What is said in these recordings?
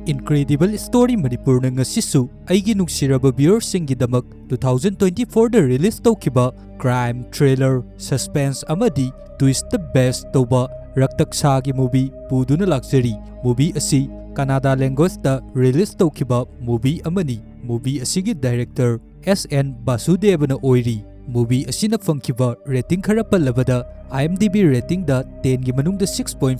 Incredible Story Manipur na ngasisu aigi nuksiraba viewersinggidamak 2024 da release tawkiba crime, thriller, suspense amadi twist the best tawba raktaksagi movie puduna lakjari. Movie asi Kannada language da release tawkiba movie amani. Movie asigi director S.N. Basudevana oiri. Movie asina fangkiba rating khara pallabada IMDb rating da 10 gi manungda 6.5,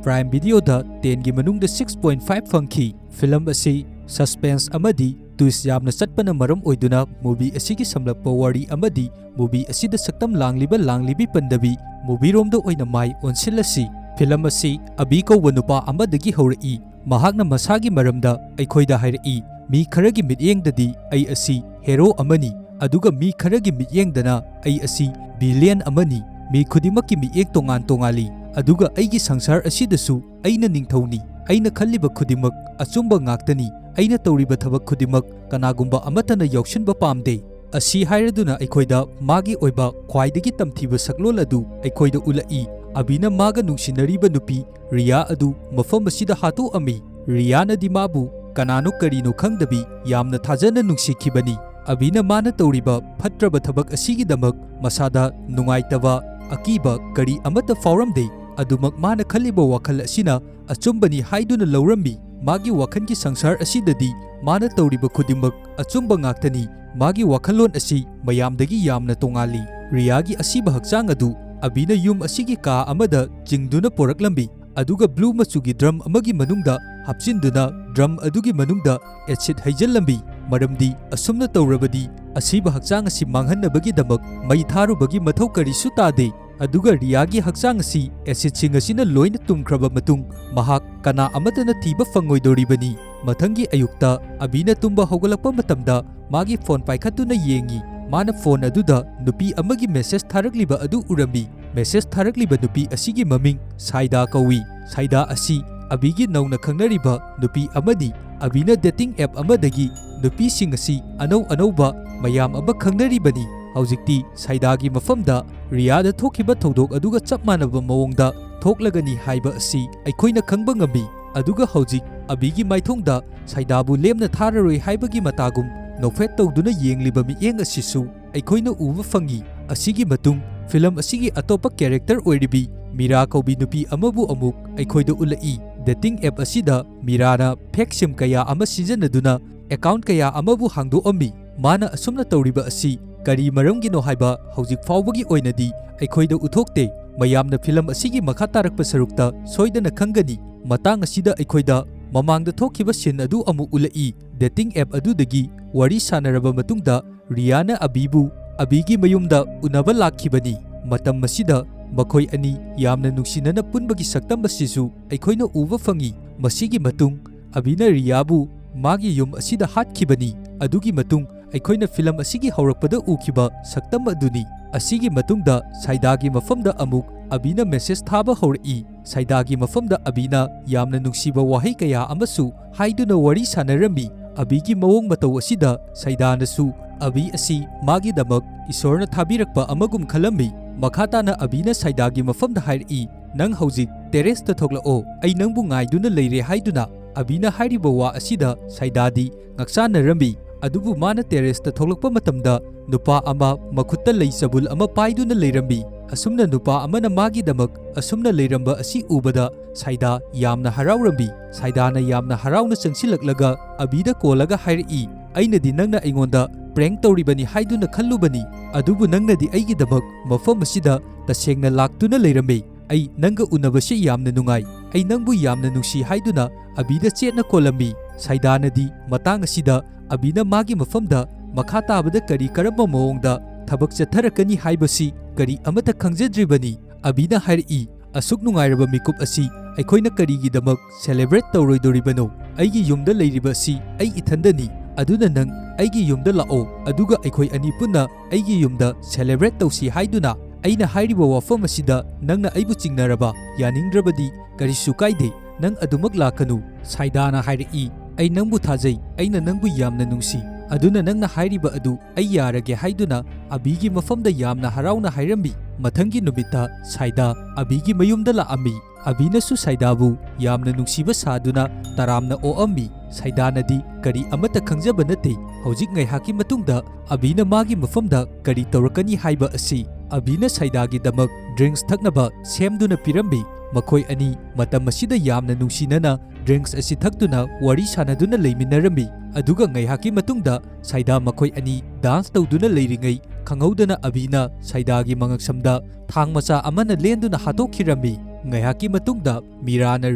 Prime Video da 10 gi manungda 6.5 fangki. Film asi suspense amadi twist yamna satpana maram oiduna movie asigi samlakpa wari amadi movie asida saktam langlibi pandabi movie romda oina mai onsilasi. Film asi abi kauba nupa amadagi haurai mahakna masagi maramda aikhoida hairai mi kharagi mityengdadi ai asi hero amani aduga mi kharagi mityengdana ai asi villain amani. Mi khudimaki miyeng tongali aduga aigi sangsar asidasu aina ningthauni aina khalliba khudimak achumba ngaktani aina tawriba thabak khudimak kanagumba amatana yaushinba pamde asi hairaduna aikhoida magi oiba khwaidagi tamthiba saklol adu aikhoida ulai. Abina maga nungsinariba nupi Riya adu mafam asida hatu ami. Riya na di mabu kanano karino khangdabi yamna thajana nungsikhibani. Abina mana tawriba phatraba thabak asigidamak masada nungaitaba akiba kari amata fauramde adumak mana khaliba wakhal asina achumbani haiduna laurambi. Magi wakhanki sangsar asidadi mana tawriba khudimak achumba ngaktani magi wakhalon asi mayamdagi yamna tongali. Riyagi asiba hakchang adu abina yum asigi ka amada jingduna poraklambi aduga blue machugi drum amagi manungda hapchinduna drum adugi manungda acid haijallambi. Maramdi asumna tawrabadi asiba hakchang asi manghannabagi damak mai tharubagi mathau karisu tade aduga Riyagi hakchang asi acid sing asina loina tumkhraba matung mahak kana amatana thiba fangoidoribani. Mathangi ayukta abina tumba hogalakpa matamda magi phone paikhatuna yengi. Mana phone aduda nupi amagi message tharakliba adu urami. Message tharakliba nupi asigi maming Saida kawi. Saida asi abigi nauna khangnariba nupi amadi. Abina dating app amadagi nupi sing asi anauba mayam aba khangnaribani. Haujikti Saidagi mafamda Riyada thokiba thodok aduga chap manaba mawongda thoklagani haiba asi aikhoina khangba ngami. Aduga haujik abigi maithongda Saidabu lemna thararoi haibagi matagum nofet tawduna yengliba miyeng asisu aikhoina uba fangi. Asigi matung film asigi atopa character oiribi Mira kaubi nupi amabu amuk aikhoida ulai. Dating app asida Mirana fake sim kaya ama sijanaduna account kaya amabu hangdoami. Mana asumna tawriba asi kari maramgino haiba haujik faubagi oinadi aikhoida uthokte. Mayamna film asigi makha tarakpa sarukta soidana khangani. Matang asida aikhoida mamangda thokiba sin adu amu ulai. Dating app adudagi wari sanaraba matungda Riyana abigi mayumda unaba lakhibani. Matam masida makhoi ani yamna nungsinana punbagi saktam asisu aikhoina uba fangi. Masigi matung abina Riyabu magi yum asida hatkibani. Adugi matung aikhoina film asigi haurakpada ukiba saktam aduni. Asigi matungda Saidagi mafamda amuk abina message thaba haurai. Saidagi mafamda abina yamna nungsiba wahai kaya amasu haiduna wari sanarami. Abigi mawong matau asida Saidanasu abi asi magi damak isorna thabirakpa amagum khalami. Makhatana abina Saidagi mafamda hairai nang haujik terrace ta thoklao ai nangbu ngaiduna leire haiduna. Abina hairiba wa asida Saidadi ngaksanarami. Adubu mana terrace ta thoklakpa matamda nupa ama makhutta leisabul ama paiduna leirambi. Asumna nupa amana magi damak asumna leiramba asi ubada Saida yamna haraurambi. Saidana yamna harauna changsilaklaga abida kolaga hairai ainadi nangna aingonda prank tawribani haiduna khallubani. Adubu nangnadi aigi damak mafam asida tasengna laktuna leirambe. Ai nanga unabasi yamna nungai ai nangbu yamna nungsi haiduna abida chetna kolambi. Saidanadi matang asida abina magi mafamda makha tabada kari karamba mawongda thabak chatharakani haibasi kari amata khangjadribani. Abina hairai asuk nungairaba mikup asi aikhoina karigi damak celebrate tawroidoribano. Aigi yumda leiriba asi ai ithandani. Aduna nang aigi yumda lao aduga aikhoi ani punna aigi yumda celebrate tawsi haiduna. Aina hairiba wafam asida nangna aibu chingnaraba yaningdrabadi karisu kaide nang adumak lakanu. Saidana hairai ai nangbu thajai aina nangbu yamna nungsi aduna nangna hairiba adu ai yarage haiduna abigi mafamda yamna harauna hairambi. Mathangi numita Saida abigi mayumda laami ꯑꯕꯤꯅꯁꯨ ꯁꯥꯏꯗꯥꯕꯨ ꯌꯥꯝꯅ ꯅꯨꯡꯁꯤꯕ ꯁꯥꯗꯨꯅ ꯇꯔꯥꯝꯅ ꯑꯣꯛꯑꯝꯃꯤ꯫ ꯁꯥꯏꯗꯥꯅꯗꯤ ꯀꯔꯤ ꯑꯃꯠꯇ ꯈꯪꯖꯕ ꯅꯠꯇꯦ꯫ ꯍꯧꯖꯤꯛ ꯉꯥꯏꯍꯥꯛꯀꯤ ꯃꯇꯨꯡꯗ ꯑꯕꯤꯅ ꯃꯥꯒꯤ ꯃꯐꯝꯗ ꯀꯔꯤ ꯇꯧꯔꯛꯀꯅꯤ ꯍꯥꯏꯕ ꯑꯁꯤ ꯑꯕꯤꯅ ꯁꯥꯏꯗꯥꯒꯤꯗꯃꯛ ꯗ꯭ꯔꯤꯡꯛꯁ ꯊꯛꯅꯕ ꯁꯦꯝꯗꯨꯅ ꯄꯤꯔꯝꯃꯤ꯫ ꯃꯈꯣꯏ ꯑꯅꯤ ꯃꯇꯝ ꯑꯁꯤꯗ ꯌꯥꯝꯅ ꯅꯨꯡꯁꯤꯅꯅ ꯗ꯭ꯔꯤꯡꯛꯁ ꯑꯁꯤ ꯊꯛꯇꯨꯅ ꯋꯥꯔꯤ ꯁꯥꯅꯗꯨꯅ ꯂꯩꯃꯤꯟꯅꯔꯝꯃꯤ꯫ ꯑꯗꯨꯒ ꯉꯥꯏꯍꯥꯛꯀꯤ ꯃꯇꯨꯡꯗ ꯁꯥꯏꯗꯥ ꯃꯈꯣꯏ ꯑꯅꯤ ꯗꯥꯟꯁ ꯇꯧꯗꯨꯅ ꯂꯩꯔꯤꯉꯩ ꯈꯪꯍꯧꯗꯅ ꯑꯕꯤꯅ ꯁꯥꯏꯗꯥꯒꯤ ꯃꯉꯛꯁꯝꯗ ꯊꯥꯡ ꯃꯆꯥ ꯑꯃꯅ ꯂꯦꯟꯗꯨꯅ ꯍꯥꯠꯇꯣꯛꯈꯤꯔꯝꯃꯤ꯫ ꯉꯥꯏꯍꯥꯛꯀꯤ ꯃꯇꯨꯡꯗ ꯃꯤꯔꯥꯅ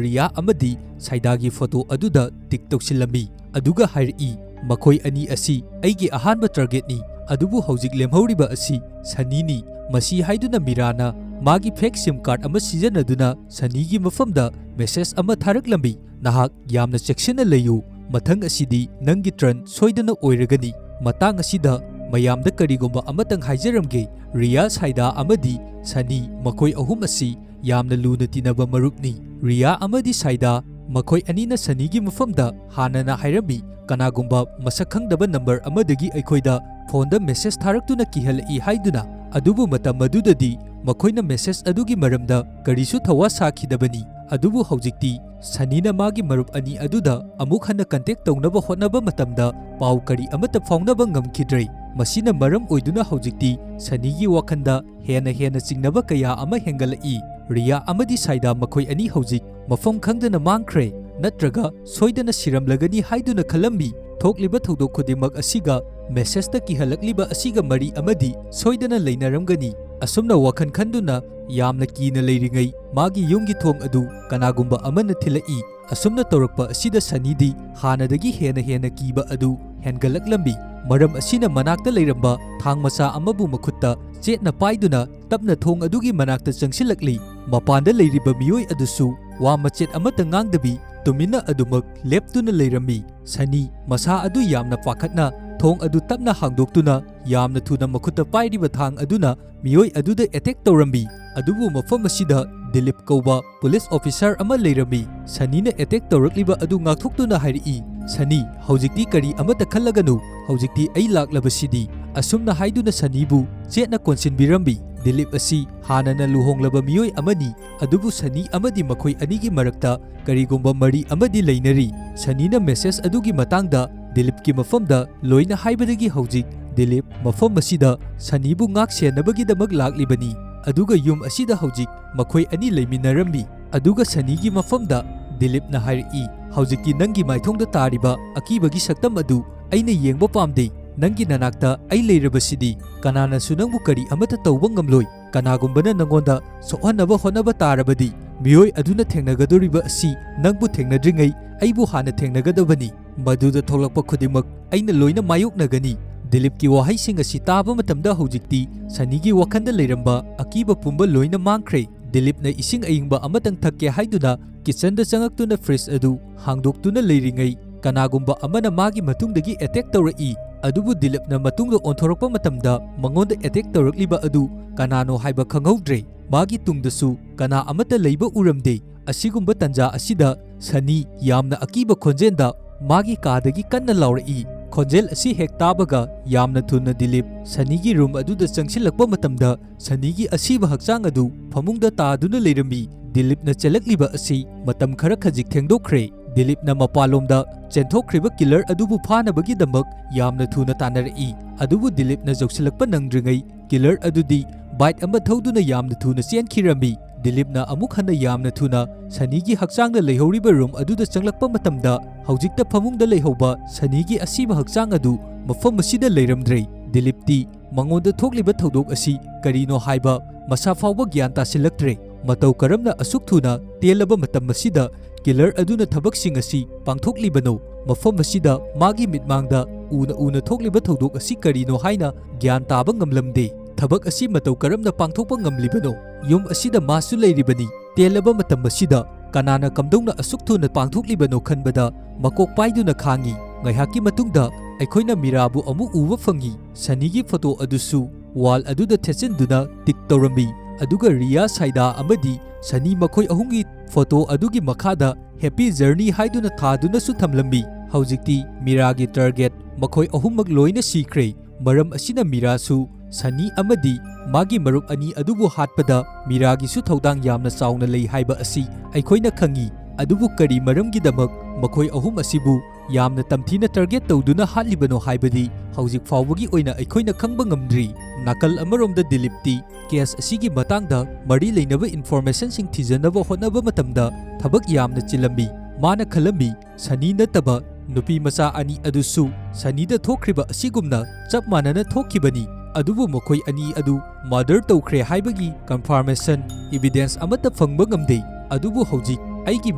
ꯔꯤꯌꯥ ꯑꯃꯗꯤ ꯁꯥꯏꯗꯥꯒꯤ ꯐꯣꯇꯣ ꯑꯗꯨꯗ ꯇꯤꯛ ꯇꯧꯁꯤꯜꯂꯝꯃꯤ꯫ ꯑꯗꯨꯒ ꯍꯥꯏꯔꯛꯏ, ꯃꯈꯣꯏ ꯑꯅꯤ ꯑꯁꯤ ꯑꯩꯒꯤ ꯑꯍꯥꯟꯕ ꯇꯥꯔꯒꯦꯠꯅꯤ, ꯑꯗꯨꯕꯨ ꯍꯧꯖꯤꯛ ꯂꯦꯝꯍꯧꯔꯤꯕ ꯑꯁꯤ ꯁꯅꯤꯅꯤ꯫ ꯃꯁꯤ ꯍꯥꯏꯗꯨꯅ ꯃꯤꯔꯥꯅ ꯃꯥꯒꯤ ꯐꯦꯛ ꯁꯤꯝ ꯀꯥꯔꯗ ꯑꯃ ꯁꯤꯖꯤꯟꯅꯗꯨꯅ ꯁꯅꯤꯒꯤ ꯃꯐꯝꯗ ꯃꯦꯁꯦꯖ ꯑꯃ ꯊꯥꯔꯛꯂꯝꯃꯤ꯫ ꯅꯍꯥꯛ ꯌꯥꯝꯅ ꯆꯦꯛꯁꯤꯟꯅ ꯂꯩꯌꯨ, ꯃꯊꯪ ꯑꯁꯤꯗꯤ ꯅꯪꯒꯤ ꯇꯔꯟ ꯁꯣꯏꯗꯅ ꯑꯣꯏꯔꯒꯅꯤ꯫ ꯃꯇꯥꯡ ꯑꯁꯤꯗ ꯃꯌꯥꯝꯗ ꯀꯔꯤꯒꯨꯝꯕ ꯑꯃꯇꯪ ꯍꯥꯏꯖꯔꯝꯒꯦ, ꯔꯤꯌꯥ, ꯁꯥꯏꯗꯥ ꯑꯃꯗꯤ ꯁꯅꯤ ꯃꯈꯣꯏ ꯑꯍꯨꯝ ꯑꯁꯤ ꯌꯥꯝꯅ ꯂꯨꯅ ꯇꯤꯟꯅꯕ ꯃꯔꯨꯞꯅꯤ꯫ ꯔꯤꯌꯥ ꯑꯃꯗꯤ ꯁꯥꯏꯗꯥ ꯃꯈꯣꯏ ꯑꯅꯤꯅ ꯁꯅꯤꯒꯤ ꯃꯐꯝꯗ ꯍꯥꯟꯅꯅ ꯍꯥꯏꯔꯝꯃꯤ, ꯀꯅꯥꯒꯨꯝꯕ ꯃꯁꯛ ꯈꯪꯗꯕ ꯅꯝꯕꯔ ꯑꯃꯗꯒꯤ ꯑꯩꯈꯣꯏꯗ ꯐꯣꯟꯗ ꯃꯦꯁꯦꯖ ꯊꯥꯔꯛꯇꯨꯅ ꯀꯤꯍꯜꯂꯛꯏ ꯍꯥꯏꯗꯨꯅ꯫ ꯑꯗꯨꯕꯨ ꯃꯇꯝ ꯑꯗꯨꯗꯗꯤ ꯃꯈꯣꯏꯅ ꯃꯦꯁꯦꯖ ꯑꯗꯨꯒꯤ ꯃꯔꯝꯗ ꯀꯔꯤꯁꯨ ꯊꯧꯋꯥ ꯁꯥꯈꯤꯗꯕꯅꯤ꯫ ꯑꯗꯨꯕꯨ ꯍꯧꯖꯤꯛꯇꯤ ꯁꯅꯤꯅ ꯃꯥꯒꯤ ꯃꯔꯨꯞ ꯑꯅꯤ ꯑꯗꯨꯗ ꯑꯃꯨꯛ ꯍꯟꯅ ꯀꯟꯇꯦꯛ ꯇꯧꯅꯕ ꯍꯣꯠꯅꯕ ꯃꯇꯝꯗ ꯄꯥꯎ ꯀꯔꯤ ꯑꯃꯠꯇ ꯐꯥꯎꯅꯕ ꯉꯝꯈꯤꯗ꯭ꯔꯦ꯫ ꯃꯁꯤꯅ ꯃꯔꯝ ꯑꯣꯏꯗꯨꯅ ꯍꯧꯖꯤꯛꯇꯤ ꯁꯅꯤꯒꯤ ꯋꯥꯈꯟꯗ ꯍꯦꯟꯅ ꯆꯤꯡꯅꯕ ꯀꯌꯥ ꯑꯃ ꯍꯦꯟꯒꯠꯂꯛꯏ꯫ ꯔꯤꯌꯥ ꯑꯃꯗꯤ ꯁꯥꯏꯗꯥ ꯃꯈꯣꯏ ꯑꯅꯤ ꯍꯧꯖꯤꯛ ꯃꯐꯝ ꯈꯪꯗꯅ ꯃꯥꯡꯈ꯭ꯔꯦ, ꯅꯠꯇ꯭ꯔꯒ ꯁꯣꯏꯗꯅ ꯁꯤꯔꯝꯂꯒꯅꯤ ꯍꯥꯏꯗꯨꯅ ꯈꯜꯂꯝꯃꯤ꯫ ꯊꯣꯛꯂꯤꯕ ꯊꯧꯗꯣꯛ ꯈꯨꯗꯤꯡꯃꯛ ꯑꯁꯤꯒ ꯃꯦꯁꯦꯖꯇ ꯀꯤꯍꯜꯂꯛꯂꯤꯕ ꯑꯁꯤꯒ ꯃꯔꯤ ꯑꯃꯗꯤ ꯁꯣꯏꯗꯅ ꯂꯩꯅꯔꯝꯒꯅꯤ꯫ ꯑꯁꯨꯝꯅ ꯋꯥꯈꯜ ꯈꯟꯗꯨꯅ ꯌꯥꯝꯅ ꯀꯤꯅ ꯂꯩꯔꯤꯉꯩ ꯃꯥꯒꯤ ꯌꯨꯝꯒꯤ ꯊꯣꯡ ꯑꯗꯨ ꯀꯅꯥꯒꯨꯝꯕ ꯑꯃꯅ ꯊꯤꯜꯂꯛꯏ꯫ ꯑꯁꯨꯝꯅ ꯇꯧꯔꯛꯄ ꯑꯁꯤꯗ ꯁꯅꯤꯗꯤ ꯍꯥꯟꯅꯗꯒꯤ ꯍꯦꯟꯅ ꯀꯤꯕ ꯑꯗꯨ ꯍꯦꯟꯒꯠꯂꯛꯂꯝꯃꯤ꯫ ꯃꯔꯝ ꯑꯁꯤꯅ ꯃꯅꯥꯛꯇ ꯂꯩꯔꯝꯕ ꯊꯥꯡ ꯃꯆꯥ ꯑꯃꯕꯨ ꯃꯈꯨꯠꯇ ꯆꯦꯠꯅ ꯄꯥꯏꯗꯨꯅ ꯇꯞꯅ ꯊꯣꯡ ꯑꯗꯨꯒꯤ ꯃꯅꯥꯛꯇ ꯆꯪꯁꯤꯜꯂꯛꯂꯤ꯫ ꯃꯄꯥꯟꯗ ꯂꯩꯔꯤꯕ ꯃꯤꯑꯣꯏ ꯑꯗꯨꯁꯨ ꯋꯥ ꯃꯆꯦꯠ ꯑꯃꯠꯇ ꯉꯥꯡꯗꯕꯤ ꯇꯨꯃꯤꯟꯅ ꯑꯗꯨꯃꯛ ꯂꯦꯞꯇꯨꯅ ꯂꯩꯔꯝꯃꯤ꯫ ꯁꯅꯤ ꯃꯁꯥ ꯑꯗꯨ ꯌꯥꯝꯅ ꯄꯥꯈꯠꯅ ꯊꯣꯡ ꯑꯗꯨ ꯇꯞꯅ ꯍꯥꯡꯗꯣꯛꯇꯨꯅ ꯌꯥꯝꯅ ꯊꯨꯅ ꯃꯈꯨꯠꯇ ꯄꯥꯏꯔꯤꯕ ꯊꯥꯡ ꯑꯗꯨꯅ ꯃꯤꯑꯣꯏ ꯑꯗꯨꯗ ꯑꯦꯇꯦꯛ ꯇꯧꯔꯝꯃꯤ꯫ ꯑꯗꯨꯕꯨ ꯃꯐꯝ ꯑꯁꯤꯗ ꯗꯤꯂꯤꯞ ꯀꯧꯕ ꯄꯨꯂꯤꯁ ꯑꯣꯐꯤꯁꯥꯔ ꯑꯃ ꯂꯩꯔꯝꯃꯤ꯫ ꯁꯅꯤꯅ ꯑꯦꯇꯦꯛ ꯇꯧꯔꯛꯂꯤꯕ ꯑꯗꯨ ꯉꯥꯛꯊꯣꯛꯇꯨꯅ ꯍꯥꯏꯔꯛꯏ, ꯁꯅꯤ, ꯍꯧꯖꯤꯛꯇꯤ ꯀꯔꯤ ꯑꯃꯠꯇ ꯈꯜꯂꯒꯅꯨ, ꯍꯧꯖꯤꯛꯇꯤ ꯑꯩ ꯂꯥꯛꯂꯕꯁꯤꯗꯤ꯫ ꯑꯁꯨꯝꯅ ꯍꯥꯏꯗꯨꯅ ꯁꯅꯤꯕꯨ ꯆꯦꯠꯅ ꯀꯣꯟꯁꯤꯟꯕꯤꯔꯝꯃꯤ꯫ ꯗꯤꯂꯤꯞ ꯑꯁꯤ ꯍꯥꯟꯅꯅ ꯂꯨꯍꯣꯡꯂꯕ ꯃꯤꯑꯣꯏ ꯑꯃꯅꯤ, ꯑꯗꯨꯕꯨ ꯁꯅꯤ ꯑꯃꯗꯤ ꯃꯈꯣꯏ ꯑꯅꯤꯒꯤ ꯃꯔꯛꯇ ꯀꯔꯤꯒꯨꯝꯕ ꯃꯔꯤ ꯑꯃꯗꯤ ꯂꯩꯅꯔꯤ꯫ ꯁꯅꯤꯅ ꯃꯦꯁꯦꯖ ꯑꯗꯨꯒꯤ ꯃꯇꯥꯡꯗ ꯗꯤꯂꯤꯞꯀꯤ ꯃꯐꯝꯗ ꯂꯣꯏꯅ ꯍꯥꯏꯕꯗꯒꯤ ꯍꯧꯖꯤꯛ ꯗꯤꯂꯤꯞ ꯃꯐꯝ ꯑꯁꯤꯗ ꯁꯅꯤꯕꯨ ꯉꯥꯛ ꯁꯦꯟꯅꯕꯒꯤꯗꯃꯛ ꯂꯥꯛꯂꯤꯕꯅꯤ꯫ ꯑꯗꯨꯒ ꯌꯨꯝ ꯑꯁꯤꯗ ꯍꯧꯖꯤꯛ ꯃꯈꯣꯏ ꯑꯅꯤ ꯂꯩꯃꯤꯟꯅꯔꯝꯃꯤ꯫ ꯑꯗꯨꯒ ꯁꯅꯤꯒꯤ ꯃꯐꯝꯗ ꯗꯤꯂꯤꯞꯅ ꯍꯥꯏꯔꯛꯏ, ꯍꯧꯖꯤꯛꯇꯤ ꯅꯪꯒꯤ ꯃꯥꯏꯊꯣꯡꯗ ꯇꯥꯔꯤꯕ ꯑꯀꯤꯕꯒꯤ ꯁꯛꯇꯝ ꯑꯗꯨ ꯑꯩꯅ ꯌꯦꯡꯕ ꯄꯥꯝꯗꯦ꯫ ꯅꯪꯒꯤ ꯅꯅꯥꯛꯇ ꯑꯩ ꯂꯩꯔꯕꯁꯤꯗꯤ ꯀꯅꯥꯅꯁꯨ ꯅꯪꯕꯨ ꯀꯔꯤ ꯑꯃꯠꯇ ꯇꯧꯕ ꯉꯝꯂꯣꯏ꯫ ꯀꯅꯥꯒꯨꯝꯕꯅ ꯅꯪꯉꯣꯟꯗ ꯁꯣꯛꯍꯟꯅꯕ ꯍꯣꯠꯅꯕ ꯇꯥꯔꯕꯗꯤ ꯃꯤꯑꯣꯏ ꯑꯗꯨꯅ ꯊꯦꯡꯅꯒꯗꯧꯔꯤꯕ ꯑꯁꯤ ꯅꯪꯕꯨ ꯊꯦꯡꯅꯗ꯭ꯔꯤꯉꯩ ꯑꯩꯕꯨ ꯍꯥꯟꯅ ꯊꯦꯡꯅꯒꯗꯕꯅꯤ꯫ ꯃꯗꯨꯗ ꯊꯣꯛꯂꯛꯄ ꯈꯨꯗꯤꯡꯃꯛ ꯑꯩꯅ ꯂꯣꯏꯅ ꯃꯥꯌꯣꯛꯅꯒꯅꯤ꯫ ꯗꯤꯂꯤꯞꯀꯤ ꯋꯥꯍꯩꯁꯤꯡ ꯑꯁꯤ ꯇꯥꯕ ꯃꯇꯝꯗ ꯍꯧꯖꯤꯛꯇꯤ ꯁꯅꯤꯒꯤ ꯋꯥꯈꯟꯗ ꯂꯩꯔꯝꯕ ꯑꯀꯤꯕ ꯄꯨꯝꯕ ꯂꯣꯏꯅ ꯃꯥꯡꯈ꯭ꯔꯦ꯫ ꯗꯤꯂꯤꯞꯅ ꯏꯁꯤꯡ ꯑꯏꯪꯕ ꯑꯃꯇꯪ ꯊꯛꯀꯦ ꯍꯥꯏꯗꯨꯅ ꯀꯤꯆꯟꯗ ꯆꯪꯉꯛꯇꯨꯅ ꯐ꯭ꯔꯤꯖ ꯑꯗꯨ ꯍꯥꯡꯗꯣꯛꯇꯨꯅ ꯂꯩꯔꯤꯉꯩ ꯀꯅꯥꯒꯨꯝꯕ ꯑꯃꯅ ꯃꯥꯒꯤ ꯃꯇꯨꯡꯗꯒꯤ ꯑꯦꯇꯦꯛ ꯇꯧꯔꯛꯏ꯫ ꯑꯗꯨꯕꯨ ꯗꯤꯂꯤꯞꯅ ꯃꯇꯨꯡꯗ ꯑꯣꯟꯊꯣꯔꯛꯄ ꯃꯇꯝꯗ ꯃꯉꯣꯟꯗ ꯑꯦꯇꯦꯛ ꯇꯧꯔꯛꯂꯤꯕ ꯑꯗꯨ ꯀꯅꯥꯅꯣ ꯍꯥꯏꯕ ꯈꯪꯍꯧꯗ꯭ꯔꯦ꯫ ꯃꯥꯒꯤ ꯇꯨꯡꯗꯁꯨ ꯀꯅꯥ ꯑꯃꯠꯇ ꯂꯩꯕ ꯎꯔꯝꯗꯦ꯫ ꯑꯁꯤꯒꯨꯝꯕ ꯇꯟꯖꯥ ꯑꯁꯤꯗ ꯁꯅꯤ ꯌꯥꯝꯅ ꯑꯀꯤꯕ ꯈꯣꯟꯖꯦꯜꯗ ꯃꯥꯒꯤ ꯀꯥꯗꯒꯤ ꯀꯟꯅ ꯂꯥꯎꯔꯛꯏ꯫ ꯈꯣꯟꯖꯦꯜ ꯑꯁꯤ ꯍꯦꯛ తాꯕꯒ ꯌꯥꯝꯅ ꯊꯨꯅ ꯗꯤꯂꯤꯞ ꯁꯅꯤꯒꯤ ꯔꯨꯝ ꯑꯗꯨꯗ ꯆꯪꯁꯤꯜꯂꯛꯄ ꯃꯇꯝꯗ ꯁꯅꯤꯒꯤ ꯑꯁꯤꯕ ꯍꯛꯆꯥꯡ ꯑꯗꯨ ꯐꯃꯨꯡꯗ ꯇꯥꯗꯨꯅ ꯂꯩꯔꯝꯃꯤ꯫ ꯗꯤꯂꯤꯞꯅ ꯆꯦꯜꯂꯛꯂꯤꯕ ꯑꯁꯤ ꯃꯇꯝ ꯈꯔ ꯈꯖꯤꯛ ꯊꯦꯡꯗꯣꯛꯈ꯭ꯔꯦ꯫ ꯗꯤꯂꯤꯞꯅ ꯃꯄꯥꯟꯂꯣꯝꯗ ꯆꯦꯟꯊꯣꯛꯈ꯭ꯔꯤꯕ ꯀꯤꯂꯔ ꯑꯗꯨꯕꯨ ꯐꯥꯅꯕꯒꯤꯗꯃꯛ ꯌꯥꯝꯅ ꯊꯨꯅ ꯇꯥꯟꯅꯔꯛꯏ꯫ ꯑꯗꯨꯕꯨ ꯗꯤꯂꯤꯞꯅ ꯌꯧꯁꯤꯜꯂꯛꯄ ꯅꯪꯗ꯭ꯔꯤꯉꯩ ꯀꯤꯂꯔ ꯑꯗꯨꯗꯤ ꯕꯥꯏꯛ ꯑꯃ ꯊꯧꯗꯨꯅ ꯌꯥꯝꯅ ꯊꯨꯅ ꯆꯦꯟꯈꯤꯔꯝꯃꯤ꯫ ꯗꯤꯂꯤꯞꯅ ꯑꯃꯨꯛ ꯍꯟꯅ ꯌꯥꯝꯅ ꯊꯨꯅ ꯁꯅꯤꯒꯤ ꯍꯛꯆꯥꯡꯗ ꯂꯩꯍꯧꯔꯤꯕ ꯔꯨꯝ ꯑꯗꯨꯗ ꯆꯪꯂꯛꯄ ꯃꯇꯝꯗ ꯍꯧꯖꯤꯛꯇ ꯐꯃꯨꯡꯗ ꯂꯩꯍꯧꯕ ꯁꯅꯤꯒꯤ ꯑꯁꯤꯕ ꯍꯛꯆꯥꯡ ꯑꯗꯨ ꯃꯐꯝ ꯑꯁꯤꯗ ꯂꯩꯔꯝꯗ꯭ꯔꯦ꯫ ꯗꯤꯂꯤꯞꯇꯤ ꯃꯉꯣꯟꯗ ꯊꯣꯛꯂꯤꯕ ꯊꯧꯗꯣꯛ ꯑꯁꯤ ꯀꯔꯤꯅꯣ ꯍꯥꯏꯕ ꯃꯁꯥ ꯐꯥꯎꯕ ꯒ꯭ꯌꯥꯟ ꯇꯥꯁꯤꯜꯂꯛꯇ꯭ꯔꯦ꯫ ꯃꯇꯧ ꯀꯔꯝꯅ ꯑꯁꯨꯛ ꯊꯨꯅ ꯇꯦꯜꯂꯕ ꯃꯇꯝ ꯑꯁꯤꯗ ꯀꯤꯂꯔ ꯑꯗꯨꯅ ꯊꯕꯛꯁꯤꯡ ꯑꯁꯤ ꯄꯥꯡꯊꯣꯛꯂꯤꯕꯅꯣ? ꯃꯐꯝ ꯑꯁꯤꯗ ꯃꯥꯒꯤ ꯃꯤꯠꯃꯥꯡꯗ ꯎꯅ ꯊꯣꯛꯂꯤꯕ ꯊꯧꯗꯣꯛ ꯑꯁꯤ ꯀꯔꯤꯅꯣ ꯍꯥꯏꯅ ꯒ꯭ꯌꯥꯟ ꯇꯥꯕ ꯉꯝꯂꯝꯗꯦ꯫ ꯊꯕꯛ ꯑꯁꯤ ꯃꯇꯧ ꯀꯔꯝꯅ ꯄꯥꯡꯊꯣꯛꯄ ꯉꯝꯂꯤꯕꯅꯣ? ꯌꯨꯝ ꯑꯁꯤꯗ ꯃꯥꯁꯨ ꯂꯩꯔꯤꯕꯅꯤ꯫ ꯇꯦꯜꯂꯕ ꯃꯇꯝ ꯑꯁꯤꯗ ꯀꯅꯥꯅ ꯀꯝꯗꯧꯅ ꯑꯁꯨꯛ ꯊꯨꯅ ꯄꯥꯡꯊꯣꯛꯂꯤꯕꯅꯣ ꯈꯟꯕꯗ ꯃꯀꯣꯛ ꯄꯥꯏꯗꯨꯅ ꯈꯥꯡꯉꯤ꯫ ꯉꯥꯏꯍꯥꯛꯀꯤ ꯃꯇꯨꯡꯗ ꯑꯩꯈꯣꯏꯅ ꯃꯤꯔꯥꯕꯨ ꯑꯃꯨꯛ ꯎꯕ ꯐꯪꯉꯤ꯫ ꯁꯅꯤꯒꯤ ꯐꯣꯇꯣ ꯑꯗꯨꯁꯨ ꯋꯥꯜ ꯑꯗꯨꯗ ꯊꯦꯠꯆꯤꯟꯗꯨꯅ ꯇꯤꯛ ꯇꯧꯔꯝꯃꯤ꯫ ꯑꯗꯨꯒ ꯔꯤꯌꯥ, ꯁꯥꯏꯗꯥ ꯑꯃꯗꯤ ꯁꯅꯤ ꯃꯈꯣꯏ ꯑꯍꯨꯝꯒꯤ ꯐꯣꯇꯣ ꯑꯗꯨꯒꯤ ꯃꯈꯥꯗ ꯍꯦꯄꯤ ꯖꯔꯅꯤ ꯍꯥꯏꯗꯨꯅ ꯊꯥꯗꯨꯅꯁꯨ ꯊꯝꯂꯝꯃꯤ꯫ ꯍꯧꯖꯤꯛꯇꯤ ꯃꯤꯔꯥꯒꯤ ꯇꯥꯔꯒꯦꯠ ꯃꯈꯣꯏ ꯑꯍꯨꯝꯃꯛ ꯂꯣꯏꯅ ꯁꯤꯈ꯭ꯔꯦ꯫ ꯃꯔꯝ ꯑꯁꯤꯅ ꯃꯤꯔꯥꯁꯨ Sani amadi magi marup ani adubu hatpada miragisu thaudang yamna chauna lei haiba asi aikoina khangi adubu kari maramgidamak makhoi ahum asibu yamna tamthina target tawduna hatlibano haibadi hauzik fawbagi oina aikoina khangba ngamdri nakal amaromda dilipti case asigi matangda mari leinaba information sing thijanaba hotnaba matamda thabak yamna chilambi mana khalami sani nataba nupi macha ani adusu sani da thokriba asigumna chap manana thokkibani adubu makhoi ani adu murder tawkhre haibagi confirmation evidence amata phangba ngamdei adubu hauzik aigi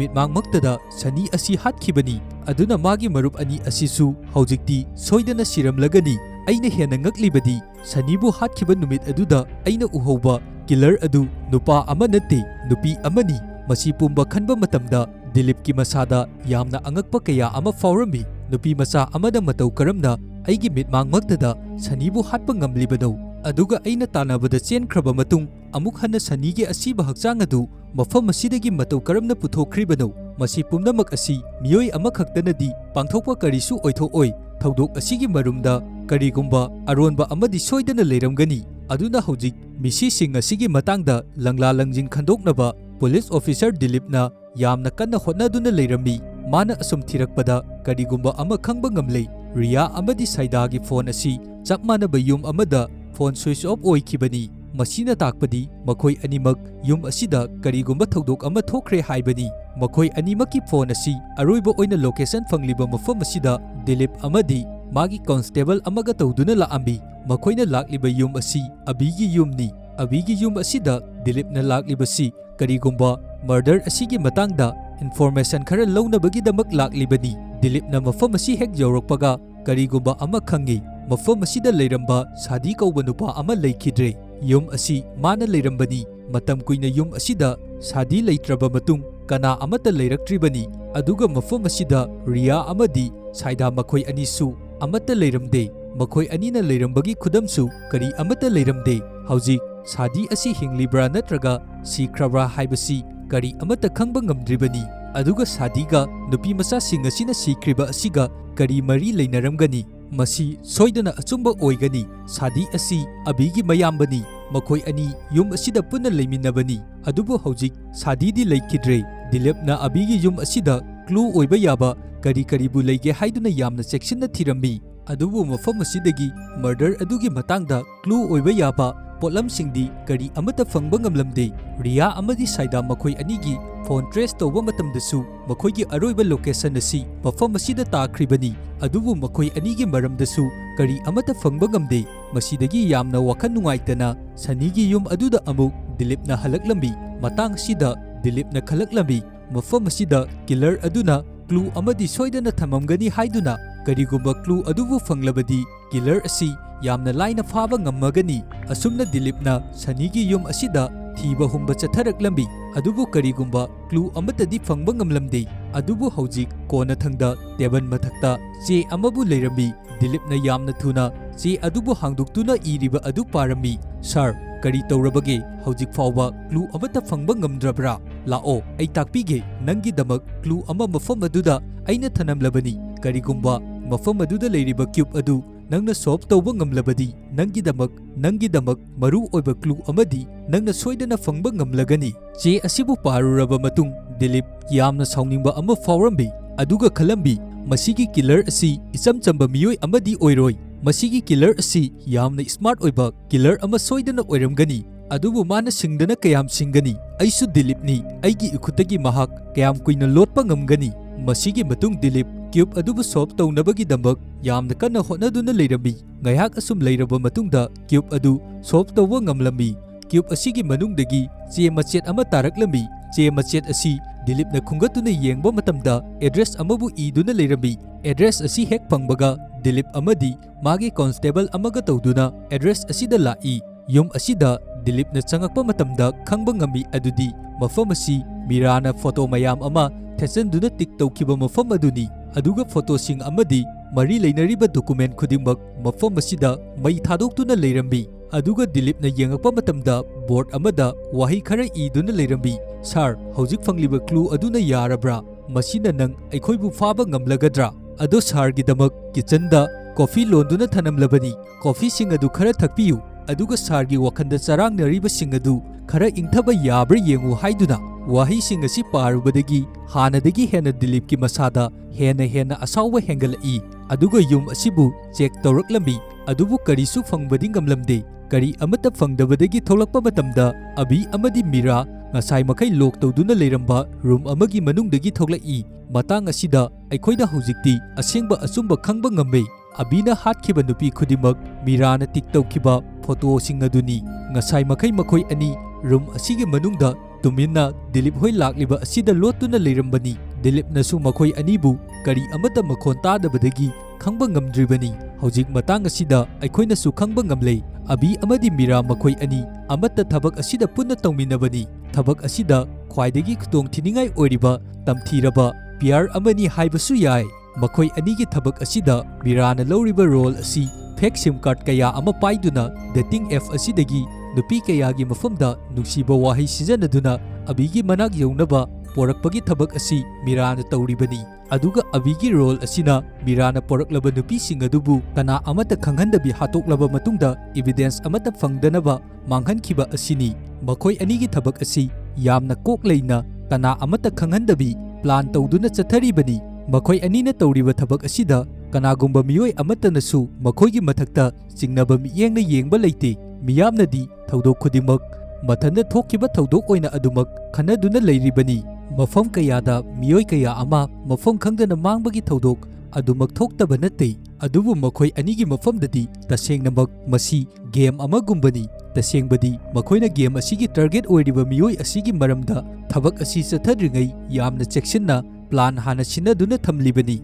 mitmang maktada sani asi hatkibani aduna magi marup ani asisu haujikti soidana siramlagani aina hena ngaklibadi sanibu hatkiba numit aduda aina uhauba killer adu nupa ama natte nupi amani masi pumba khanba matamda Dilip ki masada yamna angakpa kaya ama faurami nupi masa amada matau karamna aigi mitmang magtada sanibu hatpa ngamlibano aduga aina tanabada chenkraba matung amuk hana sanigi asiba hakchang adu mafam asidagi matau karamna puthokhribano masi pumnamak asi miyoi amakhaktana pangthokpa karisu oithokoi thaudok asigi marumda karigumba aronba amadi soidana leiramgani aduna haujik misi sing asigi matangda langla langjing khandoknaba police officer Dilipna yamna kanna hotnaduna leirami mana asum thirakpada karigumba ama khangba ngamlei Ria amadi saidagi phone asi chap manaba yum amada phone switch off oikibani masina takpadi makhoi animak yum asida karigumba thaudok ama thokre haibani makhoi animaki phone asi aroiba oina location fangliba mafam asida Dilip amadi magi constable amaga tawduna laambi makhoina lakliba yum asi abigi yumni abigi yum asida Dilipna laklibasi karigumba murder asigi matangda information khara launabagi damak laklibani Dilipna mafam asi hek yaurakpaga karigumba ama khangi mafam asida leiramba sadi kauba nupa ama leikidre yum asi mana leirambani matam kuina yum asida sadi leitraba matung kana amata leiraktribani aduga mafam asida Ria amadi saida makhoi anisu amata leiramde makhoi anina leirambagi khudamsu kari amata leiramde haujik sadi asi hinglibra natraga sikrabra haibasi kari amata khangba ngamdribani aduga sadiga nupi macha singasina sikriba asiga kari mari leinaramgani masi soidana achumba oigani sadi asi abigi mayambani makhoi ani yum asida punna leiminabani adubu haujik sadi di leikidre Dilipna abigi yum asida clue oiba yaba kari karibu leige haiduna yamna cheksinna thirammi adubu mafam asidagi murder adugi matangda clue oiba yaba potlam singdi kari amata phangba ngamlamde Ria amadi saida makhoi anigi phone trace tawba matamdasu makhoigi aroiba location asi mafam asida takhribani adubu makhoi anigi maramdasu kari amata phangba ngamde masidagi yamna wakhan nungaitana sanigi yum aduda amuk Dilipna halaklambi matang sida Dilipna khalaklambi mafam asida killer aduna clue amadi soidana thamamgani haiduna karigumba clue adubu fanglabadi killer asi yamna laina phaba ngammagani asumna Dilipna sanigi yum asida thiba humba chatharaklambi adubu karigumba clue amatadi phangba ngamlamde adubu haujik kona thangda table mathakta che amabu leirambi Dilipna yamna thuna che adubu hangduktuna iriba adu parami sir kari tawrabage haujik fawba clue amata phangba ngamdrabra lao ai takpige nangi damak clue ama mafam aduda aina thanamlabani karigumba mafam aduda leiriba cube adu nangna solve tawba ngamlabadi nangi damak maru oiba clue amadi nangna soidana phangba ngamlagani che asibu paruraba matung Dilip yamna sauningba ama fawrambi aduga khalambi masigi killer asi ichamchamba miyoi amadi oiroi masigi killer asi yamna smart oiba killer ama soidana oiramgani adubu mana singdana kayam singani aisu Dilipni aigi ikhutagi mahak kayam kuina lotpa ngamgani masigi matung Dilip cube adubu solve tawnabagi dambak yamna kana hotnaduna leirambi ngayhak asum leiraba matungda cube adu solve tawba ngamlambi cube asigi manungdagi che machet ama taraklambi che machet asi Dilipna khungatuna yengba matamda address amabu iduna leirambi address asi hek phangbaga Dilip amadi magi constable amaga tawduna address asida lai yum asida Dilipna changakpa matamda khangba ngami adudi mafam asi mirana photo mayam ama thesanduna tik tawkiba mafam aduni aduga photo sing amadi mari leinariba document khudimak mafam asida mai thadoktuna leirambi aduga Dilipna yengakpa matamda board amada wahi khara iduna leirambi sir haujik fangliba clue aduna yarabra masina nang aikhoibu faba ngamlagadra ado sir gi damak kitchen da coffee londuna thanamlabani coffee sing adu khara thakpiyu aduga sargi wakhanda charangnaribasing adu khara ingthaba yabra yengu haiduna wahising asi parubadagi hanadagi hena Dilip ki masada hena asawba hengalai aduga yum asibu check tawraklami adubu karisu fangbadi ngamlamde kari amata fangdabadagi tholakpa matamda abi amadi Mira ngasai makai lok tawduna leiramba room amagi manungdagi thoklai matang asida aikhoida hojikti asengba asumba khangba ngamme abina hatkiba nupi khudimak Mirana tiktawkiba photo sing aduni ngasai makai makhoi ani room asigi manungda tumina Dilip hoi lakliba asida lotuna leirambani Dilip nasu makhoi anibu kari amata makhon tadabadagi khangba ngamdribani hojik matang asida aikhoina su khangba ngamle abi amadi Mira makhoi ani amata thabak asida punna tawminabani thabak asida khwaidagi khutong thiningai oiriba tamthiraba PR amani haibasu yai makhoi anigi thabak asida Mirana loriba role asi fake sim card kaya ama paiduna dating app asidagi nupi kayagi mafamda nungsiba wahi sijanaduna abigi manak yaunaba porakpagi thabak asi Mirana tawribani aduga abigi role asina Mirana poraklaba nupi singadubu kana amata khanghandabi hatoklaba matungda evidence amata fangdanaba manghankhiba asini makhoi anigi thabak asi yamna kokleina kana amata khanghandabi plan tawduna chatharibani makhoi anina tawriba thabak asida kanagumba miyoi amatanasu makhoigi mathakta chingnaba miyengna yengba leite miyamnadi tawdok khudimak mathanda thokkiba tawdok oina adumak khanaduna leiribani mafam kayada miyoi kaya ama mafam khangdana mangbagi tawdok adumak thoktaba natte adubu makhoi anigi mafamdadi tasengnamak masi game amagumbani tasengbadi makhoina game asigi target oiriba miyoi asigi maramda thabak asi chathadringai yamna chectionna plan hana sinaduna thamlibani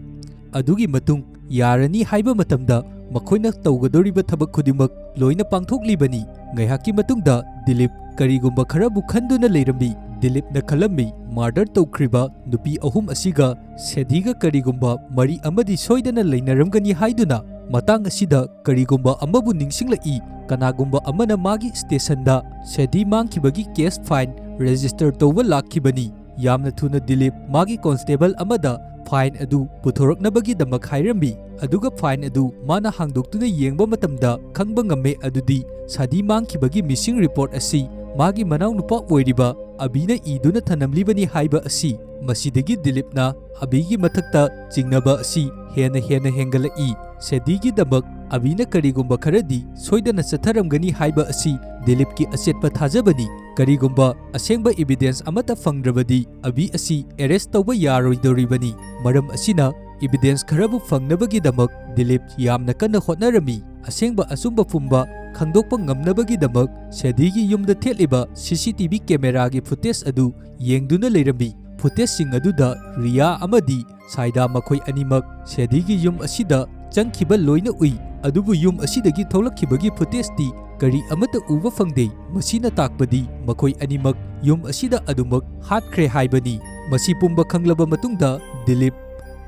adugi matung yarani haiba matamda makhoina tawgadoriba thabak khudimak loina pangthoklibani ngaihaki matungda Dilip karigumba kharabu khanduna leirambi Dilip na khalami murder tawkhriba nupi ahum asiga Sedhiga karigumba mari amadi soidana leinaramgani haiduna matang asida karigumba amabu ningsinglai kanagumba amana magi stationda Sedhi mangkhibagi case fine register tawba lakhibani yamna thuna Dilip magi constable amada fine adu puthoraknabagi damak hairambi aduga fine adu mana hangdoktuna yengba matamda khangba ngamme adudi Sedhi mangkhibagi missing report asi magi manau nupa oiriba abina iduna thanamlibani haiba asi masidagi Dilipna abigi mathakta chingnaba asi hena hengalai Sedhigi damak abina karigumba kharadi soidana chatharamgani haiba asi Dilip ki asetpa thajabani karigumba asengba evidence amata fangrabadi abi asi arrest tawba yaroidoribani maram asina evidence kharabu fangnabagi damak Dilip yamna kanna hotnarami asengba asumba pumba khangdokpa ngamnabagi damak Sedhigi yumda thetliba CCTV camera gi footage adu yengduna leirambi footage sing aduda Riya amadi Saida makhoi animak Sedhigi yum asida changkhiba loina ui adubu yum asidagi tholakkhibagi footage ti kari amata uba fangde masina takpadi makhoi animak yum asida adumak hatkre haibani masi pumba khanglaba matungda Dilip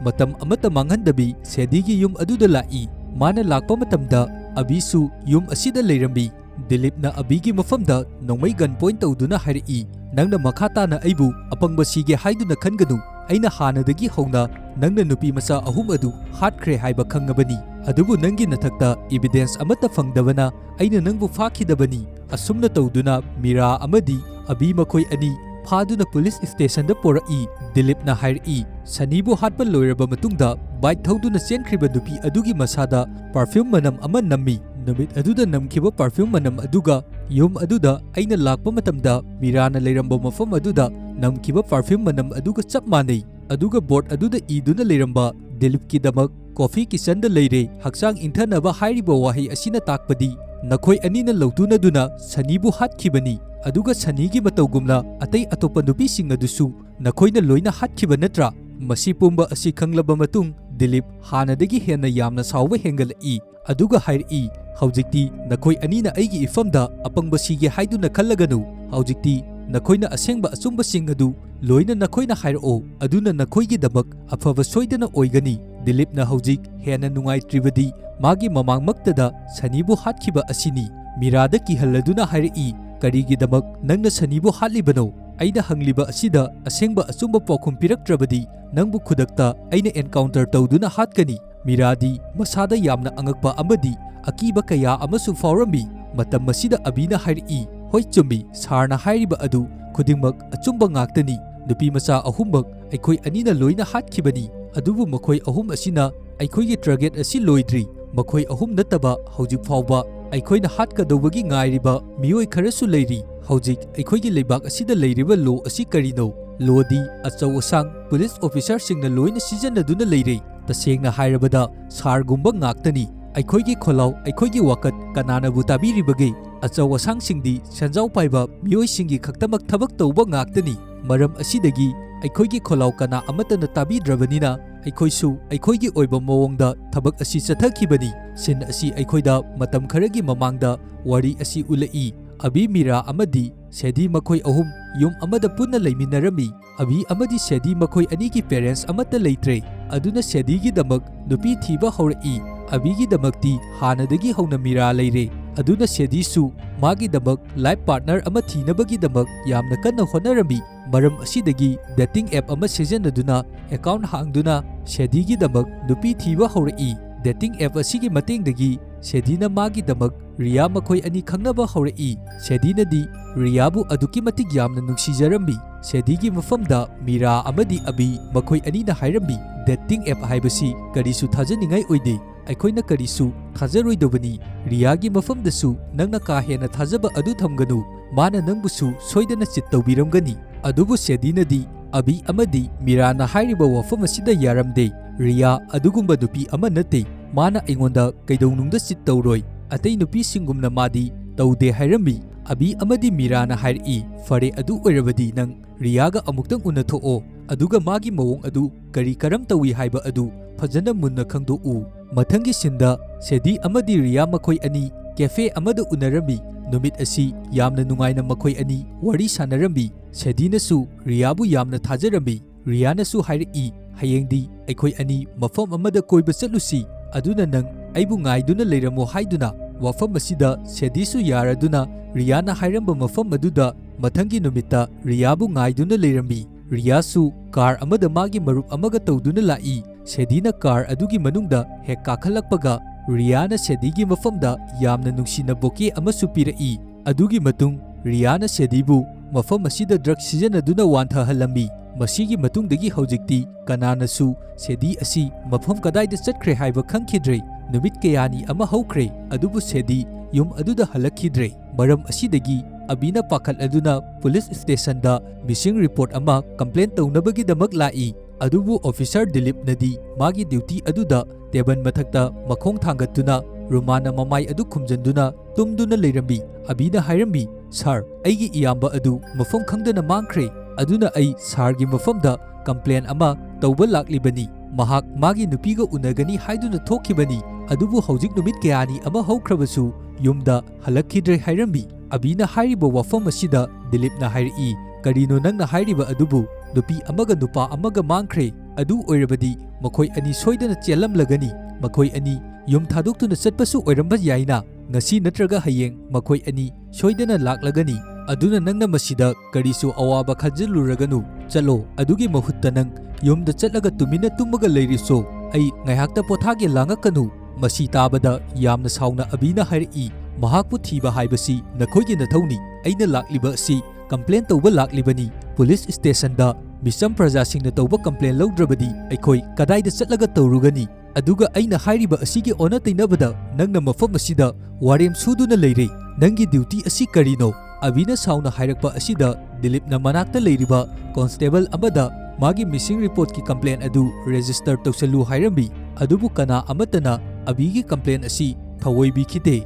matam amata manghandabi Sedhigi yum aduda lai mana lakpa matamda abisu yum asida leirambi Dilip na abigi mafamda nongmai gunpoint tawduna hairi nangna makhata na aibu apangba sige haiduna khanganu aina hanadagi howna nangna nupi masa ahum adu hatkre haiba khangabani adubu nangi nathakta evidence amata fangdabana aina nangbu fakhidabani asumna tawduna Mira amadi abi makhoi ani phaduna police station da porai Dilip na hairi Sanibu hatpa loiraba matungda bike thauduna chenkhriba nupi adugi masada perfume manam ama nammi numit aduda namkhiba perfume manam aduga yum aduda aina lakpa matamda Mirana leiramba mafam aduda namkhiba perfume manam aduga chap manei aduga board aduda iduna leiramba Dilip ki damak coffee kitchen da leire haksang inthanaba hairiba wahi asina takpadi nakhoi anina lawtuna duna Sanibu hatkibani aduga Sanigi matawgumna atay atopa nupi sing adusu nakhoina loina hatkhiba natra masi pumba asi khanglaba matung Dilip hanadagi hena yamna sawba hengalai aduga hairi haujikti nakhoi anina aigi ifamda apangba sige haiduna khallaganu haujikti nakhoina asengba asumba sing adu loina nakhoina hairo aduna nakhoigi damak afaba soidana oigani Dilip na haujik hena nungai tribadi magi mamangmaktada Sanibu hatkhiba asini Mirada ki halladuna hairi karigi damak nangna Sanibu hatlibano aina hangliba asida asengba asumba paukhum piraktrabadi nangbu khudakta aina encounter tawduna hatkani Miradi masada yamna angakpa amadi akiba kaya amasu fawrami Matam masida abina hairi hoi chumi sarna hairiba adu khudingmak achumba ngaktani nupi macha ahummak aikoi anina loina hatkibani adubu makhoi ahum asina aikoi gi target asi loidri makhoi ahum nataba hojik fawba ꯑꯩꯈꯣꯏꯅ ꯍꯥꯠꯀꯗꯧꯕꯒꯤ ꯉꯥꯏꯔꯤꯕ ꯃꯤꯑꯣꯏ ꯈꯔꯁꯨ ꯂꯩꯔꯤ ꯍꯧꯖꯤꯛ ꯑꯩꯈꯣꯏꯒꯤ ꯂꯩꯕꯥꯛ ꯑꯁꯤꯗ ꯂꯩꯔꯤꯕ ꯂꯣ ꯑꯁꯤ ꯀꯔꯤꯅꯣ ꯂꯣꯗꯤ ꯑꯆꯧ ꯑꯁꯥꯡ ꯄꯨꯂꯤꯁ ꯑꯣꯐꯤꯁꯥꯔꯁꯤꯡꯅ ꯂꯣꯏꯅ ꯁꯤꯖꯤꯟꯅꯗꯨꯅ ꯂꯩꯔꯦ ꯇꯁꯦꯡꯅ ꯍꯥꯏꯔꯕꯗ ꯁꯥꯔꯒꯨꯝꯕ ꯉꯥꯛꯇꯅꯤ ꯑꯩꯈꯣꯏꯒꯤ ꯈꯣꯜꯂꯥꯎ ꯑꯩꯈꯣꯏꯒꯤ ꯋꯥꯀꯠ ꯀꯅꯥꯅꯕꯨ ꯇꯥꯕꯤꯔꯤꯕꯒꯦ ꯑꯆꯧ ꯑꯁꯥꯡꯁꯤꯡꯗꯤ ꯁꯦꯟꯖꯥꯎ ꯄꯥꯏꯕ ꯃꯤꯑꯣꯏꯁꯤꯡꯒꯤ ꯈꯛꯇꯃꯛ ꯊꯕꯛ ꯇꯧꯕ ꯉꯥꯛꯇꯅꯤ ꯃꯔꯝ ꯑꯁꯤꯗꯒꯤ ꯑꯩꯈꯣꯏꯒꯤ ꯈꯣꯜꯂꯥꯎ ꯀꯅꯥ ꯑꯃꯠꯇꯅ ꯇꯥꯕꯤꯗ꯭ꯔꯕꯅꯤꯅ ꯑꯩꯈꯣꯏꯁꯨ ꯑꯩꯈꯣꯏꯒꯤ ꯑꯣꯏꯕ ꯃꯑꯣꯡꯗ ꯊꯕꯛ ꯑꯁꯤ ꯆꯠꯊꯈꯤꯕꯅꯤ ꯁꯤꯟ ꯑꯁꯤ ꯑꯩꯈꯣꯏꯗ ꯃꯇꯝ ꯈꯔꯒꯤ ꯃꯃꯥꯡꯗ ꯋꯥꯔꯤ ꯑꯁꯤ ꯎꯠꯂꯛꯏ ꯑꯕꯤ ꯃꯤꯔꯥ ꯑꯃꯗꯤ ꯁꯦꯗꯤ ꯃꯈꯣꯏ ꯑꯍꯨꯝ ꯌꯨꯝ ꯑꯃꯗ ꯄꯨꯟꯅ ꯂꯩꯃꯤꯟꯅꯔꯝꯃꯤ ꯑꯕꯤ ꯑꯃꯗꯤ ꯁꯦꯗꯤ ꯃꯈꯣꯏ ꯑꯅꯤꯒꯤ ꯄꯦꯔꯦꯟꯁ ꯑꯃꯠꯇ ꯂꯩꯇ꯭ꯔꯦ ꯑꯗꯨꯅ ꯁꯦꯗꯤꯒꯤꯗꯃꯛ ꯅꯨꯄꯤ ꯊꯤꯕ ꯍꯧꯔꯛꯏ ꯑꯕꯤꯒꯤꯗꯃꯛꯇꯤ ꯍꯥꯟꯅꯗꯒꯤ ꯍꯧꯅ ꯃꯤꯔꯥ ꯂꯩꯔꯦ ꯑꯗꯨꯅ ꯁꯦꯗꯤꯁꯨ ꯃꯥꯒꯤꯗꯃꯛ ꯂꯥꯏꯐ ꯄꯥꯔꯠꯅꯔ ꯑꯃ ꯊꯤꯅꯕꯒꯤꯗꯃꯛ ꯌꯥꯝꯅ ꯀꯟꯅ ꯍꯣꯠꯅꯔꯝꯃꯤ ꯃꯔꯝ ꯑꯁꯤꯗꯒꯤ ꯗꯦꯇꯤꯡ ꯑꯦꯞ ꯑꯃ ꯁꯤꯖꯤꯟꯅꯗꯨꯅ ꯑꯦꯀꯥꯎꯟꯠ ꯍꯥꯡꯗꯨꯅ ꯁꯦꯗꯤꯒꯤꯗꯃꯛ ꯅꯨꯄꯤ ꯊꯤꯕ ꯍꯧꯔꯛꯏ ꯗꯦꯇꯤꯡ ꯑꯦꯞ ꯑꯁꯤꯒꯤ ꯃꯇꯦꯡꯗꯒꯤ ꯁꯦꯗꯤꯅ ꯃꯥꯒꯤꯗꯃꯛ ꯔꯤꯌꯥ ꯃꯈꯣꯏ ꯑꯅꯤ ꯈꯪꯅꯕ ꯍꯧꯔꯛꯏ ꯁꯦꯗꯤꯅꯗꯤ ꯔꯤꯌꯥꯕꯨ ꯑꯗꯨꯛꯀꯤ ꯃꯇꯤꯛ ꯌꯥꯝꯅ ꯅꯨꯡꯁꯤꯖꯔꯝꯃꯤ ꯁꯦꯗꯤꯒꯤ ꯃꯐꯝꯗ ꯃꯤꯔꯥ ꯑꯃꯗꯤ ꯑꯕꯤ ꯃꯈꯣꯏ ꯑꯅꯤꯅ ꯍꯥꯏꯔꯝꯃꯤ ꯗꯦꯇꯤꯡ ꯑꯦꯞ ꯍꯥꯏꯕꯁꯤ ꯀꯔꯤꯁꯨ ꯊꯥꯖꯅꯤꯡꯉꯥꯏ ꯑꯣꯏꯗꯦ ꯑꯩꯈꯣꯏꯅ ꯀꯔꯤꯁꯨ ꯊꯥꯖꯔꯣꯏꯗꯕꯅꯤ ꯔꯤꯌꯥꯒꯤ ꯃꯐꯝꯗꯁꯨ ꯅꯪꯅ ꯀꯥ ꯍꯦꯟꯅ ꯊꯥꯖꯕ ꯑꯗꯨ ꯊꯝꯒꯅꯨ ꯃꯥꯅ ꯅꯪꯕꯨꯁꯨ ꯁꯣꯏꯗꯅ ꯆꯤꯠ ꯇꯧꯕꯤꯔꯝꯒꯅꯤ ꯑꯗꯨꯕꯨ ꯁꯦꯗꯤꯅꯗꯤ ꯑꯕꯤ ꯑꯃꯗꯤ ꯃꯤꯔꯥꯅ ꯍꯥꯏꯔꯤꯕ ꯋꯥꯐꯝ ꯑꯁꯤꯗ ꯌꯥꯔꯝꯗꯦ ꯔꯤꯌꯥ ꯑꯗꯨꯒꯨꯝꯕ ꯅꯨꯄꯤ ꯑꯃ ꯅꯠꯇꯦ ꯃꯥꯅ ꯑꯩꯉꯣꯟꯗ ꯀꯩꯗꯧꯅꯨꯡꯗ ꯆꯤꯠ ꯇꯧꯔꯣꯏ ꯑꯇꯩ ꯅꯨꯄꯤꯁꯤꯡꯒꯨꯝꯅ ꯃꯥꯗꯤ ꯇꯧꯗꯦ ꯍꯥꯏꯔꯝꯃꯤ ꯑꯕꯤ ꯑꯃꯗꯤ ꯃꯤꯔꯥꯅ ꯍꯥꯏꯔꯛꯏ ꯐꯔꯦ ꯑꯗꯨ ꯑꯣꯏꯔꯕꯗꯤ ꯅꯪ ꯔꯤꯌꯥꯒ ꯑꯃꯨꯛꯇꯪ ꯎꯅꯊꯣꯛꯑꯣ ꯑꯗꯨꯒ ꯃꯥꯒꯤ ꯃꯑꯣꯡ ꯑꯗꯨ ꯀꯔꯝ ꯇꯧꯏ ꯍꯥꯏꯕ ꯑꯗꯨ ꯐꯖꯅ ꯃꯨꯟꯅ ꯈꯪꯗꯣꯛꯎ ꯃꯊꯪꯒꯤ ꯁꯤꯟꯗ ꯁꯦꯗꯤ ꯑꯃꯗꯤ ꯔꯤꯌꯥ ꯃꯈꯣꯏ ꯑꯅꯤ ꯀꯦꯐꯦ ꯑꯃꯗ ꯎꯅꯔꯝꯃꯤ ꯅꯨꯃꯤꯠ ꯑꯁꯤ ꯌꯥꯝꯅ ꯅꯨꯡꯉꯥꯏꯅ ꯃꯈꯣꯏ ꯑꯅꯤ ꯋꯥꯔꯤ ꯁꯥꯟꯅꯔꯝꯃꯤ ꯁꯦꯗꯤꯅꯁꯨ ꯔꯤꯌꯥꯕꯨ ꯌꯥꯝꯅ ꯊꯥꯖꯔꯝꯃꯤ ꯔꯤꯌꯥꯅꯁꯨ ꯍꯥꯏꯔꯛꯏ ꯍꯌꯦꯡꯗꯤ ꯑꯩꯈꯣꯏ ꯑꯅꯤ ꯃꯐꯝ ꯑꯃꯗ ꯀꯣꯏꯕ ꯆꯠꯂꯨꯁꯤ ꯑꯗꯨꯅ ꯅꯪ ꯑꯩꯕꯨ ꯉꯥꯏꯗꯨꯅ ꯂꯩꯔꯝꯃꯣ ꯍꯥꯏꯗꯨꯅ ꯋꯥꯐꯝ ꯑꯁꯤꯗ ꯁꯦꯗꯤꯁꯨ ꯌꯥꯔꯗꯨꯅ ꯔꯤꯌꯥꯅ ꯍꯥꯏꯔꯝꯕ ꯃꯐꯝ ꯑꯗꯨꯗ ꯃꯊꯪꯒꯤ ꯅꯨꯃꯤꯠꯇ ꯔꯤꯌꯥꯕꯨ ꯉꯥꯏꯗꯨꯅ ꯂꯩꯔꯝꯃꯤ ꯔꯤꯌꯥꯁꯨ ꯀꯥꯔ ꯑꯃꯗ ꯃꯥꯒꯤ ꯃꯔꯨꯞ ꯑꯃꯒ ꯇꯧꯗꯨꯅ ꯂꯥꯛꯏ ꯁꯦꯗꯤꯅ ꯀꯥꯔ ꯑꯗꯨꯒꯤ ꯃꯅꯨꯡꯗ ꯍꯦꯛ ꯀꯥꯈꯠꯂꯛꯄꯒ ꯔꯤꯌꯥꯅ ꯁꯦꯗꯤꯒꯤ ꯃꯐꯝꯗ ꯌꯥꯝꯅ ꯅꯨꯡꯁꯤꯅ ꯕꯣꯀꯦ ꯑꯃꯁꯨ ꯄꯤꯔꯛꯏ ꯑꯗꯨꯒꯤ ꯃꯇꯨꯡ ꯔꯤꯌꯥꯅ ꯁꯦꯗꯤꯕꯨ ꯃꯐꯝ ꯑꯁꯤꯗ ꯗ꯭ꯔꯒ ꯁꯤꯖꯤꯟꯅꯗꯨꯅ ꯋꯥꯟꯊꯍꯜꯂꯝꯃꯤ ꯃꯁꯤꯒꯤ ꯃꯇꯨꯡꯗꯒꯤ ꯍꯧꯖꯤꯛꯇꯤ ꯀꯅꯥꯅꯁꯨ ꯁꯦꯗꯤ ꯑꯁꯤ ꯃꯐꯝ ꯀꯗꯥꯏꯗ ꯆꯠꯈ꯭ꯔꯦ ꯍꯥꯏꯕ ꯈꯪꯈꯤꯗ꯭ꯔꯦ ꯅꯨꯃꯤꯠ ꯀꯌꯥꯅꯤ ꯑꯃ ꯍꯧꯈ꯭ꯔꯦ ꯑꯗꯨꯕꯨ ꯁꯦꯗꯤ ꯌꯨꯝ ꯑꯗꯨꯗ ꯍꯜꯂꯛꯈꯤꯗ꯭ꯔꯦ ꯃꯔꯝ ꯑꯁꯤꯗꯒꯤ ꯑꯕꯤꯅ ꯄꯥꯈꯠꯂꯗꯨꯅ ꯄꯨꯂꯤꯁ ꯁ꯭ꯇꯦꯁꯟꯗ ꯃꯤꯁꯤꯡ ꯔꯤꯄꯣꯔꯠ ꯑꯃ ꯀꯝꯄ꯭ꯂꯦꯟ ꯇꯧꯅꯕꯒꯤꯗꯃꯛ ꯂꯥꯛꯏ ꯑꯗꯨꯕꯨ ꯑꯣꯐꯤꯁꯥꯔ ꯗꯤꯂꯤꯞꯅꯗꯤ ꯃꯥꯒꯤ ꯗ꯭ꯌꯨꯇꯤ ꯑꯗꯨꯗ ꯇꯦꯕꯜ ꯃꯊꯛꯇ ꯃꯈꯣꯡ ꯊꯥꯡꯒꯠꯇꯨꯅ ꯔꯨꯃꯥꯟꯅ ꯃꯃꯥꯏ ꯑꯗꯨ ꯈꯨꯝꯖꯤꯟꯗꯨꯅ ꯇꯨꯝꯗꯨꯅ ꯂꯩꯔꯝꯃꯤ ꯑꯕꯤꯅ ꯍꯥꯏꯔꯝꯃꯤ ꯁꯥꯔ ꯑꯩꯒꯤ ꯏꯌꯥꯝꯕ ꯑꯗꯨ ꯃꯐꯝ ꯈꯪꯗꯅ ꯃꯥꯡꯈ꯭ꯔꯦ ꯑꯗꯨꯅ ꯑꯩ ꯁꯥꯔꯒꯤ ꯃꯐꯝꯗ ꯀꯝꯄ꯭ꯂꯦꯟ ꯑꯃ ꯇꯧꯕ ꯂꯥꯛꯂꯤꯕꯅꯤ ꯃꯍꯥꯛ ꯃꯥꯒꯤ ꯅꯨꯄꯤꯒ ꯎꯅꯒꯅꯤ ꯍꯥꯏꯗꯨꯅ ꯊꯣꯛꯈꯤꯕꯅꯤ ꯑꯗꯨꯕꯨ ꯍꯧꯖꯤꯛ ꯅꯨꯃꯤꯠ ꯀꯌꯥꯅꯤ ꯑꯃ ꯍꯧꯈ꯭ꯔꯕꯁꯨ ꯌꯨꯝꯗ ꯍꯜꯂꯛꯈꯤꯗ꯭ꯔꯦ ꯍꯥꯏꯔꯝꯃꯤ ꯑꯕꯤꯅ ꯍꯥꯏꯔꯤꯕ ꯋꯥꯐꯝ ꯑꯁꯤꯗ ꯗꯤꯂꯤꯞꯅ ꯍꯥꯏꯔꯛꯏ ꯀꯔꯤꯅꯣ ꯅꯪꯅ ꯍꯥꯏꯔꯤꯕ ꯑꯗꯨꯕꯨ ꯅꯨꯄꯤ ꯑꯃꯒ ꯅꯨꯄꯥ ꯑꯃꯒ ꯃꯥꯡꯈ꯭ꯔꯦ ꯑꯗꯨ ꯑꯣꯏꯔꯕꯗꯤ ꯃꯈꯣꯏ ꯑꯅꯤ ꯁꯣꯏꯗꯅ ꯆꯦꯜꯂꯝꯂꯒꯅꯤ ꯃꯈꯣꯏ ꯑꯅꯤ ꯌꯨꯝ ꯊꯥꯗꯣꯛꯇꯨꯅ ꯆꯠꯄꯁꯨ ꯑꯣꯏꯔꯝꯕ ꯌꯥꯏꯅ ꯉꯁꯤ ꯅꯠꯇ꯭ꯔꯒ ꯍꯌꯦꯡ ꯃꯈꯣꯏ ꯑꯅꯤ ꯁꯣꯏꯗꯅ ꯂꯥꯛꯂꯒꯅꯤ ꯑꯗꯨꯅ ꯅꯪꯅ ꯃꯁꯤꯗ ꯀꯔꯤꯁꯨ ꯑꯋꯥꯕ ꯈꯟꯖꯤꯜꯂꯨꯔꯒꯅꯨ ꯆꯠꯂꯣ ꯑꯗꯨꯒꯤ ꯃꯍꯨꯠꯇ ꯅꯪ ꯌꯨꯝꯗ ꯆꯠꯂꯒ ꯇꯨꯃꯤꯟꯅ ꯇꯨꯝꯃꯒ ꯂꯩꯔꯤꯁꯣ ꯑꯩ ꯉꯥꯏꯍꯥꯛꯇ ꯄꯣꯊꯥꯒꯦ ꯂꯥꯡꯉꯛꯀꯅꯨ ꯃꯁꯤ ꯇꯥꯕꯗ ꯌꯥꯝꯅ ꯁꯥꯎꯅ ꯑꯕꯤꯅ ꯍꯥꯏꯔꯛꯏ ꯃꯍꯥꯛꯄꯨ ꯊꯤꯕ ꯍꯥꯏꯕꯁꯤ ꯅꯈꯣꯏꯒꯤ ꯅꯊꯧꯅꯤ ꯑꯩꯅ ꯂꯥꯛꯂꯤꯕ ꯑꯁꯤ ꯀꯝꯄ꯭ꯂꯦꯟ ꯇꯧꯕ ꯂꯥꯛꯂꯤꯕꯅꯤ ꯄꯨꯂꯤꯁ ꯁ꯭ꯇꯦꯁꯟꯗ ꯃꯤꯆꯝ ꯄ꯭ꯔꯖꯥꯁꯤꯡꯅ ꯇꯧꯕ ꯀꯝꯄ꯭ꯂꯦꯟ ꯂꯧꯗ꯭ꯔꯕꯗꯤ ꯑꯩꯈꯣꯏ ꯀꯗꯥꯏꯗ ꯆꯠꯂꯒ ꯇꯧꯔꯨꯒꯅꯤ ꯑꯗꯨꯒ ꯑꯩꯅ ꯍꯥꯏꯔꯤꯕ ꯑꯁꯤꯒꯤ ꯑꯣꯟꯅ ꯇꯩꯅꯕꯗ ꯅꯪꯅ ꯃꯐꯝ ꯑꯁꯤꯗ ꯋꯥꯔꯦꯝ ꯁꯨꯗꯨꯅ ꯂꯩꯔꯦ ꯅꯪꯒꯤ ꯗ꯭ꯌꯨꯇꯤ ꯑꯁꯤ ꯀꯔꯤꯅꯣ ꯑꯕꯤꯅ ꯁꯥꯎꯅ ꯍꯥꯏꯔꯛꯄ ꯑꯁꯤꯗ ꯗꯤꯂꯤꯞꯅ ꯃꯅꯥꯛꯇ ꯂꯩꯔꯤꯕ ꯀꯣꯟꯁꯇꯦꯕꯜ ꯑꯃꯗ ꯃꯥꯒꯤ ꯃꯤꯁꯤꯡ ꯔꯤꯄꯣꯔꯠꯀꯤ ꯀꯝꯄ꯭ꯂꯦꯟ ꯑꯗꯨ ꯔꯦꯖꯤꯁꯇꯔ ꯇꯧꯁꯜꯂꯨ ꯍꯥꯏꯔꯝꯃꯤ ꯑꯗꯨꯕꯨ ꯀꯅꯥ ꯑꯃꯠꯇꯅ ꯑꯕꯤꯒꯤ ꯀꯝꯄ꯭ꯂꯦꯟ ꯑꯁꯤ ꯊꯑꯣꯏꯕꯤꯈꯤꯗꯦ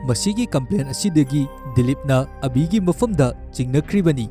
ꯃꯁꯤꯒꯤ ꯀꯝꯄ꯭ꯂꯦꯟ ꯑꯁꯤꯗꯒꯤ ꯗꯤꯂꯤꯞꯅ ꯑꯕꯤꯒꯤ ꯃꯐꯝꯗ ꯆꯤꯡꯅꯈ꯭ꯔꯤꯕꯅꯤ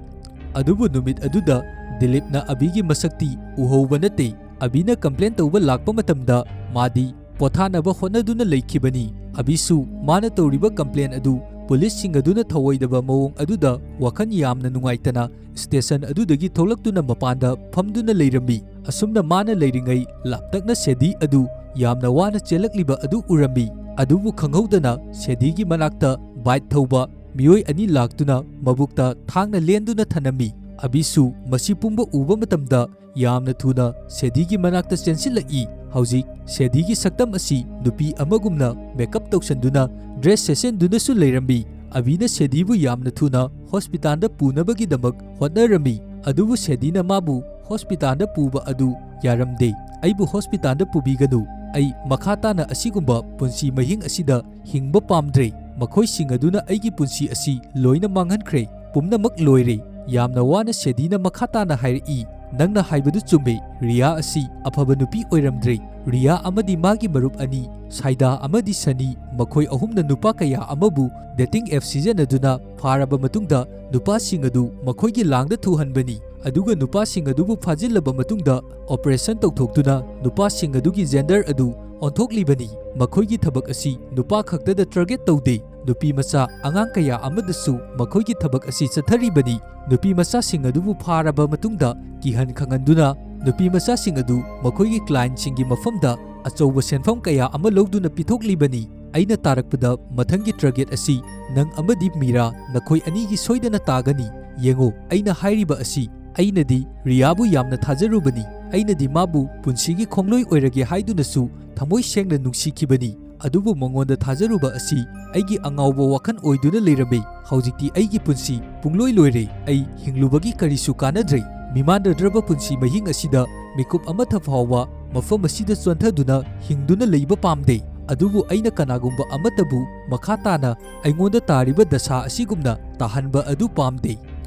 ꯑꯗꯨꯕꯨ ꯅꯨꯃꯤꯠ ꯑꯗꯨꯗ ꯗꯤꯂꯤꯞꯅ ꯑꯕꯤꯒꯤ ꯃꯁꯛꯇꯤ ꯎꯍꯧꯕ ꯅꯠꯇꯦ ꯑꯕꯤꯅ ꯀꯝꯄ꯭ꯂꯦꯟ ꯇꯧꯕ ꯂꯥꯛꯄ ꯃꯇꯝꯗ ꯃꯥꯗꯤ ꯄꯣꯊꯥꯅꯕ ꯍꯣꯠꯅꯗꯨꯅ ꯂꯩꯈꯤꯕꯅꯤ ꯑꯕꯤꯁꯨ ꯃꯥꯅ ꯇꯧꯔꯤꯕ ꯀꯝꯄ꯭ꯂꯦꯟ ꯑꯗꯨ ꯄꯨꯂꯤꯁꯁꯤꯡ ꯑꯗꯨꯅ ꯊꯧꯑꯣꯏꯗꯕ ꯃꯑꯣꯡ ꯑꯗꯨꯗ ꯋꯥꯈꯜ ꯌꯥꯝꯅ ꯅꯨꯡꯉꯥꯏꯇꯅ ꯁ꯭ꯇꯦꯁꯟ ꯑꯗꯨꯗꯒꯤ ꯊꯣꯛꯂꯛꯇꯨꯅ ꯃꯄꯥꯟꯗ ꯐꯝꯗꯨꯅ ꯂꯩꯔꯝꯃꯤ ꯑꯁꯨꯝꯅ ꯃꯥꯅ ꯂꯩꯔꯤꯉꯩ ꯂꯥꯞꯇꯛꯅ ꯁꯦꯗꯤ ꯑꯗꯨ ꯌꯥꯝꯅ ꯋꯥꯅ ꯆꯦꯜꯂꯛꯂꯤꯕ ꯑꯗꯨ ꯎꯔꯝꯃꯤ ꯑꯗꯨꯕꯨ ꯈꯪꯍꯧꯗꯅ ꯁꯦꯗꯤꯒꯤ ꯃꯅꯥꯛꯇ ꯕꯥꯏꯛ ꯊꯧꯕ ꯃꯤꯑꯣꯏ ꯑꯅꯤ ꯂꯥꯛꯇꯨꯅ ꯃꯕꯨꯛꯇ ꯊꯥꯡꯅ ꯂꯦꯟꯗꯨꯅ ꯊꯅꯝꯃꯤ ꯑꯕꯤꯁꯨ ꯃꯁꯤ ꯄꯨꯝꯕ ꯎꯕ ꯃꯇꯝꯗ ꯌꯥꯝꯅ ꯊꯨꯅ ꯁꯦꯗꯤꯒꯤ ꯃꯅꯥꯛꯇ ꯆꯦꯟꯁꯤꯜꯂꯛꯏ ꯍꯧꯖꯤꯛ ꯁꯦꯗꯤꯒꯤ ꯁꯛꯇꯝ ꯑꯁꯤ ꯅꯨꯄꯤ ꯑꯃꯒꯨꯝꯅ ꯃꯦꯀꯞ ꯇꯧꯁꯟꯗꯨꯅ ड्रेस सेशनदुनसु लेरम्बी अबीना सेदीबु यामना थुना हॉस्पिटल पुनबगीदमक होटनरम्बी अदुबु सेदीना माबु हॉस्पिटल पुबा अदु यारमदे अइबु हॉस्पिटल पुबीगनु अइ मखाताना असिगुंबा पुंसी महिंग असिदा हिंगबा पामद्रे मखोइसिंग अदुना अइगी पुंसी असि लोइना मांगहनख्रे पुमनमक लोइरे यामना वाना सेदीना मखाताना हाइरई नंगना हाइबदु चुम्बे रिया असि अफबा नुपी ओइरमद्रे रिया अमदी मागी मरुप अनि साइदा अमदी सनी मखोइ अहुमना नुपा कया अमबु डेटिंग एप सिजनदुना फारबा मतुंगदा नुपासिंग अदु मखोइगी लांगदा थुहनबनी अदुगा नुपासिंग अदुबु फाजिल्लबा मतुंगदा ऑपरेशन तौथोक्तुना नुपासिंग अदुगी जेंडर अदु ओंथोक्लिबनी मखोइगी थबक असि नुपा खक्तदा टारगेट तौदे नुपी मचा अंगांग कया अमदसु मखोइगी थबक असि चथरिबनी नुपी मचासिंग अदुबु फारबा मतुंगदा किहन खंगनदुना नुपी मचासिंग अदु मखोइगी क्लाइंटसिंगी मफमदा अचौबा सेनफम कया अमा लौदुना पिथोक्लिबनी अइना तारकपदा मथंगी टारगेट असि नंग अमदी मीरा नखोइ अनिगी सोइदना तागनी येंगो अइना हाइरिबा असि अइनदी रियाबु यामना थाजरुबनी अइनदी माबु पुंसीगी खोंग्लोइ ओइरगे हाइदुनसु थमोइ सेंगना नुंसीखिबनी अदुबु मंगोंदा थाजरुबा असि अइगी अंगावबा वाखन ओइदुना लेरबे हौजिक्ति अइगी पुंसी पुंग्लोइ लोइरे अइ हिंगलुबगी करिसु कानद्रे मिमानदद्रबा पुंसी महिंग असिदा मिकुप अमथा फावबा मफम असिदा चोंथदुना हिंगदुना लेइबा पामदे अदुबु अइना कनागुंबा अमतबु मखा ताना अइंगोंदा तारिबा दशा असिगुमना ताहनबा अदु पामदे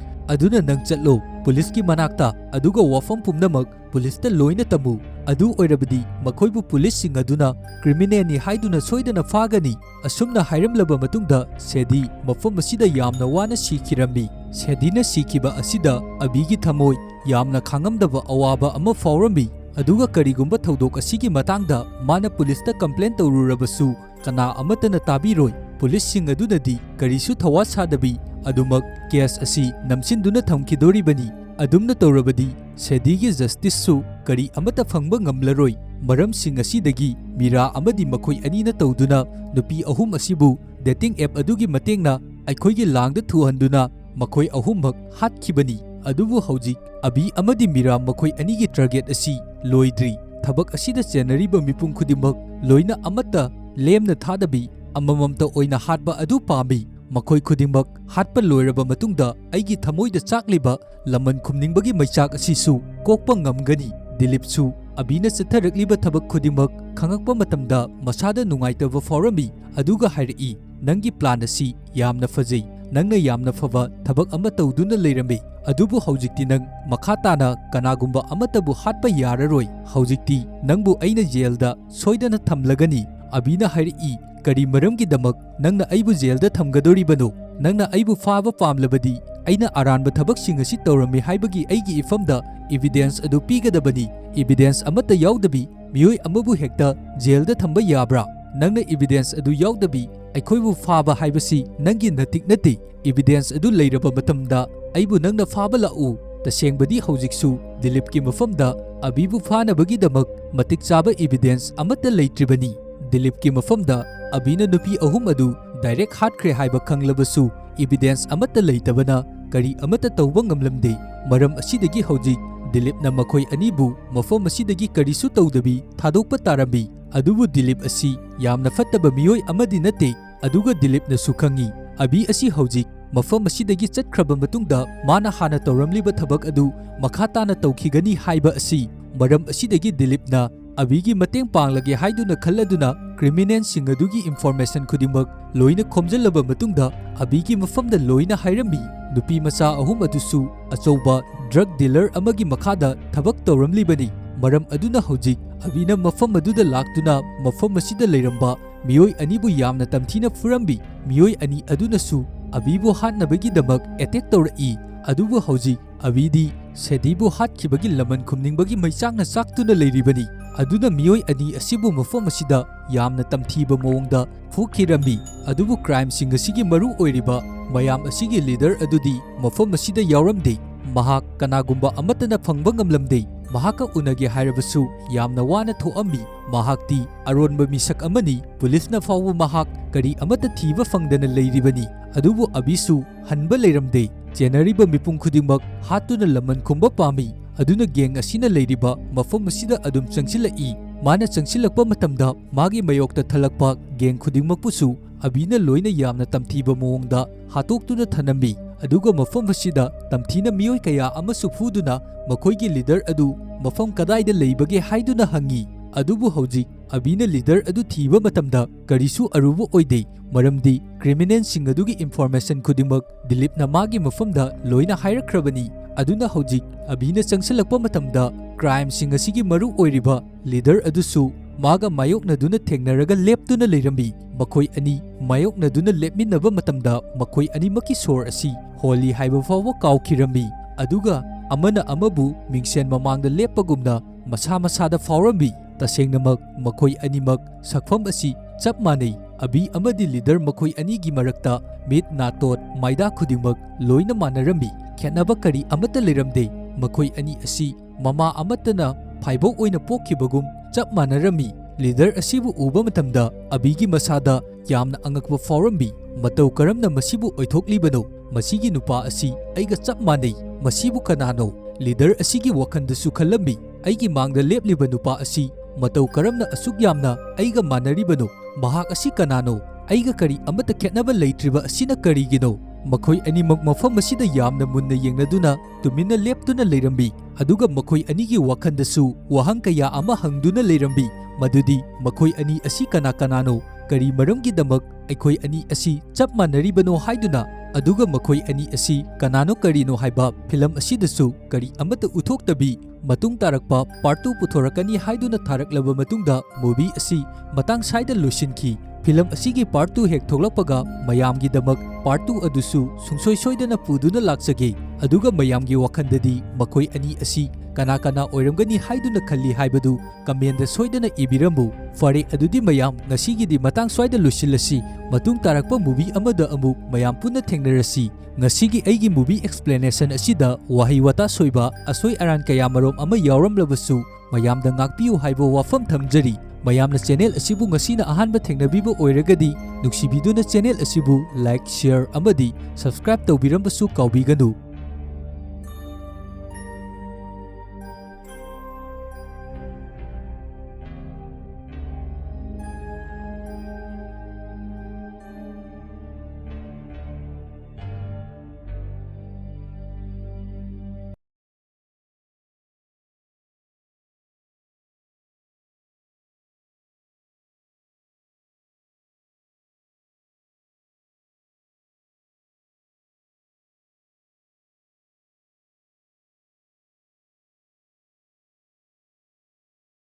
अदुना नंग चलो पुलिस की मनाक्ता अदुगा वाफम पुमनमक पुलिसता लोइना तमु अदु ओइरबदी मखोइबु पुलिस सिंग अदुना क्रिमिनल हाइदुना सोइदना फागनी असुमना हाइरमलबा मतुंगदा सेदी मफम असिदा यामना वाना सिखिरम्बी सेदीना सिखिबा असिदा अबीगी थमोइ यामना खांगमदबा अवाबा अमा फावरम्बी अदुगा करिगुंबा थौदोक असिगी मतांगदा माना पुलिसता कंप्लेन तौरुरबसु कना अमतना ताबिरोइ पुलिस सिंग अदुनदी करिसु थवा सादबी अदुमक केस असि नमसिनदुना थमखिदोरिबनी अदुमना तौरबदी सेदीगी जस्टिससु करी अमता फंगबा ngamlaroy मरमसिंग असिदगी Meera अमदी मखोइ अनीना तौदुना नुपी अहुम असिबु dating app अदुगी मतेंगना अखोइगी Langda थुहंदुना मखोइ अहुमक हातखिबनी अदुबु हौजिक अबी अमदी मीरा मखोइ अनीगी टारगेट असि लोइद्री थबक असिदा चेनरीबा मिपुम खुदिमक लोइना अमता लेमना थादबी अमममता ओइना हातबा अदु पामी मखोइ खुदिमक हातपा लोइरबा मतुंगदा अइगी थमोइदा चाकलिबा लमन खुमनिंगबगी मैचाक असिसु कोकपा ngamgani दिलीपसु अबीना चथरकलिबा थबक खुदिमक खंगकपा मतमदा मसादा नुंगाइतबा फावरमी अदुगा हाइरई नंगी प्लान असि यामना फजै नंगना यामना फबा थबक अमा तौदुना लेरमे अदुबु हौजिक्ति नंग मखा ताना कनागुंबा अमतबु हातपा याररोय हौजिक्ति नंगबु अइना जेलदा सोइदना थमलगनी अबीना हाइरई करी मरमगी दमक नंगना अइबु जेलदा थमगदोरिबनो नंगना अइबु फाबा पामलबदी अइना अरानबा थबकसिंग असि तौरमे हाइबगी अइगी इफमदा एविडेंस अदु पीगदबनी एविडेंस अमता यावदबी मियोय अमबु हेक्ता जेलदा थंबा याब्रा नंगना एविडेंस अदु यावदबी अखोइबु फाबा हाइबसी नंगी नतिक नति एविडेंस अदु लेरबा मतमदा अइबु नंगना फाबा लाउ तसेंगबदी हौजिकसु दिलीपकी मफमदा अबीबु फानबगी दमक मतिक चाबा एविडेंस अमता लेट्रिबनी दिलीपकी मफमदा अबीना नुपी अहुम अदु डायरेक्ट हाटख्रे हाइबा खंगलबसु एविडेंस अमता लेतबना करी अमता तौबा ngamlamde मरम असिदगी हौजिक दिलीपना मखोइ अनिबु मफम असिदगी करिसु तौदबी थादोकपा तारबी अदुबु दिलीप असि यामना फत्तबा मियोय अमदी नते अदुगा दिलीपना सुखंगी अबी असि हौजिक मफम असिदगी चटख्रबा मतुंगदा माना हाना तौरमलिबा थबक अदु मखा ताना तौखिगनी हाइबा असि मरम असिदगी दिलीपना अबीगी मतेंग पांगलगे हाइदुना खल्लदुना क्रिमिनल सिंग अदुगी इंफॉर्मेशन खुदिमक लोइना खोमजलबा मतुंगदा अबीगी मफमदा लोइना हाइरमी नुपी मचा अहुम अदुसु अचौबा ड्रग डीलर अमगी मखादा थबक तौरमलिबनी मरम अदुना हौजिक अबीना मफम अदुदा लाक्तुना मफम असिदा लेरंबा मियोय अनिबु यामना तमथीना फुरंबी मियोय अनि अदुनसु अबीबु हातनबगी दमक अटैक तौरई अदुबु हौजिक अबीदी सेदीबु हातखिबगी लमन खुमनिंगबगी मैचाकना चाक्तुना लेरिबनी अदुना मियोय अनि असिबु मफम असिदा यामना तमथीबा मोंगदा फुखिरंबी अदुबु क्राइम सिंग असिगी मरु ओइरिबा मयाम असिगी लीडर अदुदी मफम असिदा यावरमदे महाक कनागुंबा अमतना फंगबा ngamlamde महाका उनगे हाइरबसु यामना वाना थोअम्बी महाक्ति अरोनबा मिसक अमनी पुलिसना फावबा महाक करी अमता थीबा फंगदना लेरिबनी अदुबु अबिसु हनबा लेरमदे चेनरीबा मिपुंग खुदिमक हातुना लमन खुंबा पामी अदुना गेंग असिना लेरिबा मफम असिदा अदुम चंगसिलई माना चंगसिलकपा मतमदा मागी मयोक्ता थलकपा गेंग खुदिमकपुसु ꯑꯕꯤꯅ ꯂꯣꯏꯅ ꯌꯥꯝꯅ ꯇꯝꯊꯤꯕ ꯃꯑꯣꯡꯗ ꯍꯥꯠꯇꯣꯛꯇꯨꯅ ꯊꯅꯝꯃꯤ ꯑꯗꯨꯒ ꯃꯐꯝ ꯑꯁꯤꯗ ꯇꯝꯊꯤꯅ ꯃꯤꯑꯣꯏ ꯀꯌꯥ ꯑꯃꯁꯨ ꯐꯨꯗꯨꯅ ꯃꯈꯣꯏꯒꯤ ꯂꯤꯗꯔ ꯑꯗꯨ ꯃꯐꯝ ꯀꯗꯥꯏꯗ ꯂꯩꯕꯒꯦ ꯍꯥꯏꯗꯨꯅ ꯍꯪꯉꯤ ꯑꯗꯨꯕꯨ ꯍꯧꯖꯤꯛ ꯑꯕꯤꯅ ꯂꯤꯗꯔ ꯑꯗꯨ ꯊꯤꯕ ꯃꯇꯝꯗ ꯀꯔꯤꯁꯨ ꯑꯔꯨꯕ ꯑꯣꯏꯗꯦ ꯃꯔꯝꯗꯤ ꯀ꯭ꯔꯤꯃꯤꯅꯦꯜꯁꯤꯡ ꯑꯗꯨꯒꯤ ꯏꯟꯐꯣꯔꯃꯦꯁꯟ ꯈꯨꯗꯤꯡꯃꯛ ꯗꯤꯂꯤꯞꯅ ꯃꯥꯒꯤ ꯃꯐꯝꯗ ꯂꯣꯏꯅ ꯍꯥꯏꯔꯛꯈ꯭ꯔꯕꯅꯤ ꯑꯗꯨꯅ ꯍꯧꯖꯤꯛ ꯑꯕꯤꯅ ꯆꯪꯁꯤꯜꯂꯛꯄ ꯃꯇꯝꯗ ꯀ꯭ꯔꯥꯏꯝꯁꯤꯡ ꯑꯁꯤꯒꯤ ꯃꯔꯨ ꯑꯣꯏꯔꯤꯕ ꯂꯤꯗꯔ ꯑꯗꯨꯁꯨ ꯃꯥꯒ ꯃꯥꯌꯣꯛꯅꯗꯨꯅ ꯊꯦꯡꯅꯔꯒ ꯂꯦꯞꯇꯨꯅ ꯂꯩꯔꯝꯃꯤ ꯃꯈꯣꯏ ꯑꯅꯤ ꯃꯥꯌꯣꯛꯅꯗꯨꯅ ꯂꯦꯞꯃꯤꯟꯅꯕ ꯃꯇꯝꯗ ꯃꯈꯣꯏ ꯑꯅꯤꯃꯛꯀꯤ ꯁꯣꯔ ꯑꯁꯤ ꯍꯣꯜꯂꯤ ꯍꯥꯏꯕ ꯐꯥꯎꯕ ꯀꯥꯎꯈꯤꯔꯝꯃꯤ ꯑꯗꯨꯒ ꯑꯃꯅ ꯑꯃꯕꯨ ꯃꯤꯡꯁꯦꯟ ꯃꯃꯥꯡꯗ ꯂꯦꯞꯄꯒꯨꯝꯅ ꯃꯁꯥ ꯃꯁꯥꯗ ꯐꯥꯎꯔꯝꯃꯤ ꯇꯁꯦꯡꯅꯃꯛ ꯃꯈꯣꯏ ꯑꯅꯤꯃꯛ ꯁꯛꯐꯝ ꯑꯁꯤ ꯆꯞ ꯃꯥꯟꯅꯩ ꯑꯕꯤ ꯑꯃꯗꯤ ꯂꯤꯗꯔ ꯃꯈꯣꯏ ꯑꯅꯤꯒꯤ ꯃꯔꯛꯇ ꯃꯤꯠ ꯅꯥꯇꯣꯟ ꯃꯥꯏꯗꯥ ꯈꯨꯗꯤꯡꯃꯛ ꯂꯣꯏꯅ ꯃꯥꯟꯅꯔꯝꯃꯤ ꯈꯦꯠꯅꯕ ꯀꯔꯤ ꯑꯃꯠꯇ ꯂꯩꯔꯝꯗꯦ ꯃꯈꯣꯏ ꯑꯅꯤ ꯑꯁꯤ ꯃꯃꯥ ꯑꯃꯠꯇꯅ ꯐꯥꯏꯕꯣꯛ ꯑꯣꯏꯅ ꯄꯣꯛꯈꯤꯕꯒꯨꯝ ꯆꯞ ꯃꯥꯟꯅꯔꯝꯃꯤ ꯂꯤꯗꯔ ꯑꯁꯤꯕꯨ ꯎꯕ ꯃꯇꯝꯗ ꯑꯕꯤꯒꯤ ꯃꯁꯥꯗ ꯌꯥꯝꯅ ꯑꯉꯛꯄ ꯐꯥꯎꯔꯝꯃꯤ ꯃꯇꯧ ꯀꯔꯝꯅ ꯃꯁꯤꯕꯨ ꯑꯣꯏꯊꯣꯛꯂꯤꯕꯅꯣ ꯃꯁꯤꯒꯤ ꯅꯨꯄꯥ ꯑꯁꯤ ꯑꯩꯒ ꯆꯞ ꯃꯥꯟꯅꯩ ꯃꯁꯤꯕꯨ ꯀꯅꯥꯅꯣ ꯂꯤꯗꯔ ꯑꯁꯤꯒꯤ ꯋꯥꯈꯟꯗꯁꯨ ꯈꯜꯂꯝꯃꯤ ꯑꯩꯒꯤ ꯃꯥꯡꯗ ꯂꯦꯞꯂꯤꯕ ꯅꯨꯄꯥ ꯑꯁꯤ ꯃꯇꯧ ꯀꯔꯝꯅ ꯑꯁꯨꯛ ꯌꯥꯝꯅ ꯑꯩꯒ ꯃꯥꯟꯅꯔꯤꯕꯅꯣ ꯃꯍꯥꯛ ꯑꯁꯤ ꯀꯅꯥꯅꯣ ꯑꯩꯒ ꯀꯔꯤ ꯑꯃꯠꯇ ꯈꯦꯠꯅꯕ ꯂꯩꯇ꯭ꯔꯤꯕ ꯑꯁꯤꯅ ꯀꯔꯤꯒꯤꯅꯣ ꯃꯈꯣꯏ ꯑꯅꯤꯃꯛ ꯃꯐꯝ ꯑꯁꯤꯗ ꯌꯥꯝꯅ ꯃꯨꯟꯅ ꯌꯦꯡꯅꯗꯨꯅ ꯇꯨꯃꯤꯟꯅ ꯂꯦꯞꯇꯨꯅ ꯂꯩꯔꯝꯃꯤ ꯑꯗꯨꯒ ꯃꯈꯣꯏ ꯑꯅꯤꯒꯤ ꯋꯥꯈꯟꯗꯁꯨ ꯋꯥꯍꯪ ꯀꯌꯥ ꯑꯃ ꯍꯪꯗꯨꯅ ꯂꯩꯔꯝꯃꯤ ꯃꯗꯨꯗꯤ ꯃꯈꯣꯏ ꯑꯅꯤ ꯑꯁꯤ ꯀꯅꯥꯅꯣ ꯀꯔꯤ ꯃꯔꯝꯒꯤꯗꯃꯛ ꯑꯩꯈꯣꯏ ꯑꯅꯤ ꯑꯁꯤ ꯆꯞ ꯃꯥꯟꯅꯔꯤꯕꯅꯣ ꯍꯥꯏꯗꯨꯅ ꯑꯗꯨꯒ ꯃꯈꯣꯏ ꯑꯅꯤ ꯑꯁꯤ ꯀꯅꯥꯅꯣ ꯀꯔꯤꯅꯣ ꯍꯥꯏꯕ ꯐꯤꯂꯝ ꯑꯁꯤꯗꯁꯨ ꯀꯔꯤ ꯑꯃꯠꯇ ꯎꯠꯊꯣꯛꯇꯕꯤ ꯃꯇꯨꯡ ꯇꯥꯔꯛꯄ ꯄꯥꯔꯠ 2 ꯄꯨꯊꯣꯔꯛꯀꯅꯤ ꯍꯥꯏꯗꯨꯅ ꯊꯥꯔꯛꯂꯕ ꯃꯇꯨꯡꯗ ꯃꯨꯚꯤ ꯑꯁꯤ ꯃꯇꯥꯡ ꯁ꯭ꯋꯥꯏꯗ ꯂꯣꯏꯁꯤꯟꯈꯤ ꯐꯤꯂꯝ ꯑꯁꯤꯒꯤ ꯄꯥꯔꯠ 2 ꯍꯦꯛ ꯊꯣꯛꯂꯛꯄꯒ ꯃꯌꯥꯝꯒꯤꯗꯃꯛ ꯄꯥꯔꯠ 2 ꯑꯗꯨꯁꯨ ꯁꯨꯡꯁꯣꯏ ꯁꯣꯏꯗꯅ ꯄꯨꯗꯨꯅ ꯂꯥꯛꯆꯒꯦ ꯑꯗꯨꯒ ꯃꯌꯥꯝꯒꯤ ꯋꯥꯈꯟꯗꯗꯤ ꯃꯈꯣꯏ ꯑꯅꯤ ꯑꯁꯤ ꯀꯅꯥ ꯑꯣꯏꯔꯝꯒꯅꯤ ꯍꯥꯏꯗꯨꯅ ꯈꯜꯂꯤ ꯍꯥꯏꯕꯗꯨ ꯀꯃꯦꯟꯗ ꯁꯣꯏꯗꯅ ꯏꯕꯤꯔꯝꯃꯨ ꯐꯔꯦ ꯑꯗꯨꯗꯤ ꯃꯌꯥꯝ ꯉꯁꯤꯒꯤꯗꯤ ꯃꯇꯥꯡ ꯁ꯭ꯋꯥꯏꯗ ꯂꯣꯏꯁꯤꯜꯂꯁꯤ ꯃꯇꯨꯡ ꯇꯥꯔꯛꯄ ꯃꯨꯚꯤ ꯑꯃꯗ ꯑꯃꯨꯛ ꯃꯌꯥꯝ ꯄꯨꯟꯅ ꯊꯦꯡꯅꯔꯁꯤ ꯉꯁꯤꯒꯤ ꯑꯩꯒꯤ ꯃꯨꯚꯤ ꯑꯦꯛꯁꯄ꯭ꯂꯦꯅꯦꯁꯟ ꯑꯁꯤꯗ ꯋꯥꯍꯩ ꯋꯥꯇꯥ ꯁꯣꯏꯕ ꯑꯁꯣꯏ ꯑꯔꯥꯟ ꯀꯌꯥꯃꯔꯣꯝ ꯑꯃ ꯌꯥꯎꯔꯝꯂꯕꯁꯨ ꯃꯌꯥꯝꯗ ꯉꯥꯛꯄꯤꯌꯨ ꯍꯥꯏꯕ ꯋꯥꯐꯝ ꯊꯝꯖꯔꯤ ꯃꯌꯥꯝꯅ ꯆꯦꯅꯦꯜ ꯑꯁꯤꯕꯨ ꯉꯁꯤꯅ ꯑꯍꯥꯟꯕ ꯊꯦꯡꯅꯕꯤꯕ ꯑꯣꯏꯔꯒꯗꯤ ꯅꯨꯡꯁꯤꯕꯤꯗꯨꯅ ꯆꯦꯅꯦꯜ ꯑꯁꯤꯕꯨ ꯂꯥꯏꯛ ꯁꯦꯌꯔ ꯑꯃꯗꯤ ꯁꯕꯁꯀ꯭ꯔꯥꯏꯕ ꯇꯧꯕꯤꯔꯝꯕꯁꯨ ꯀꯥꯎꯕꯤꯒꯅꯨ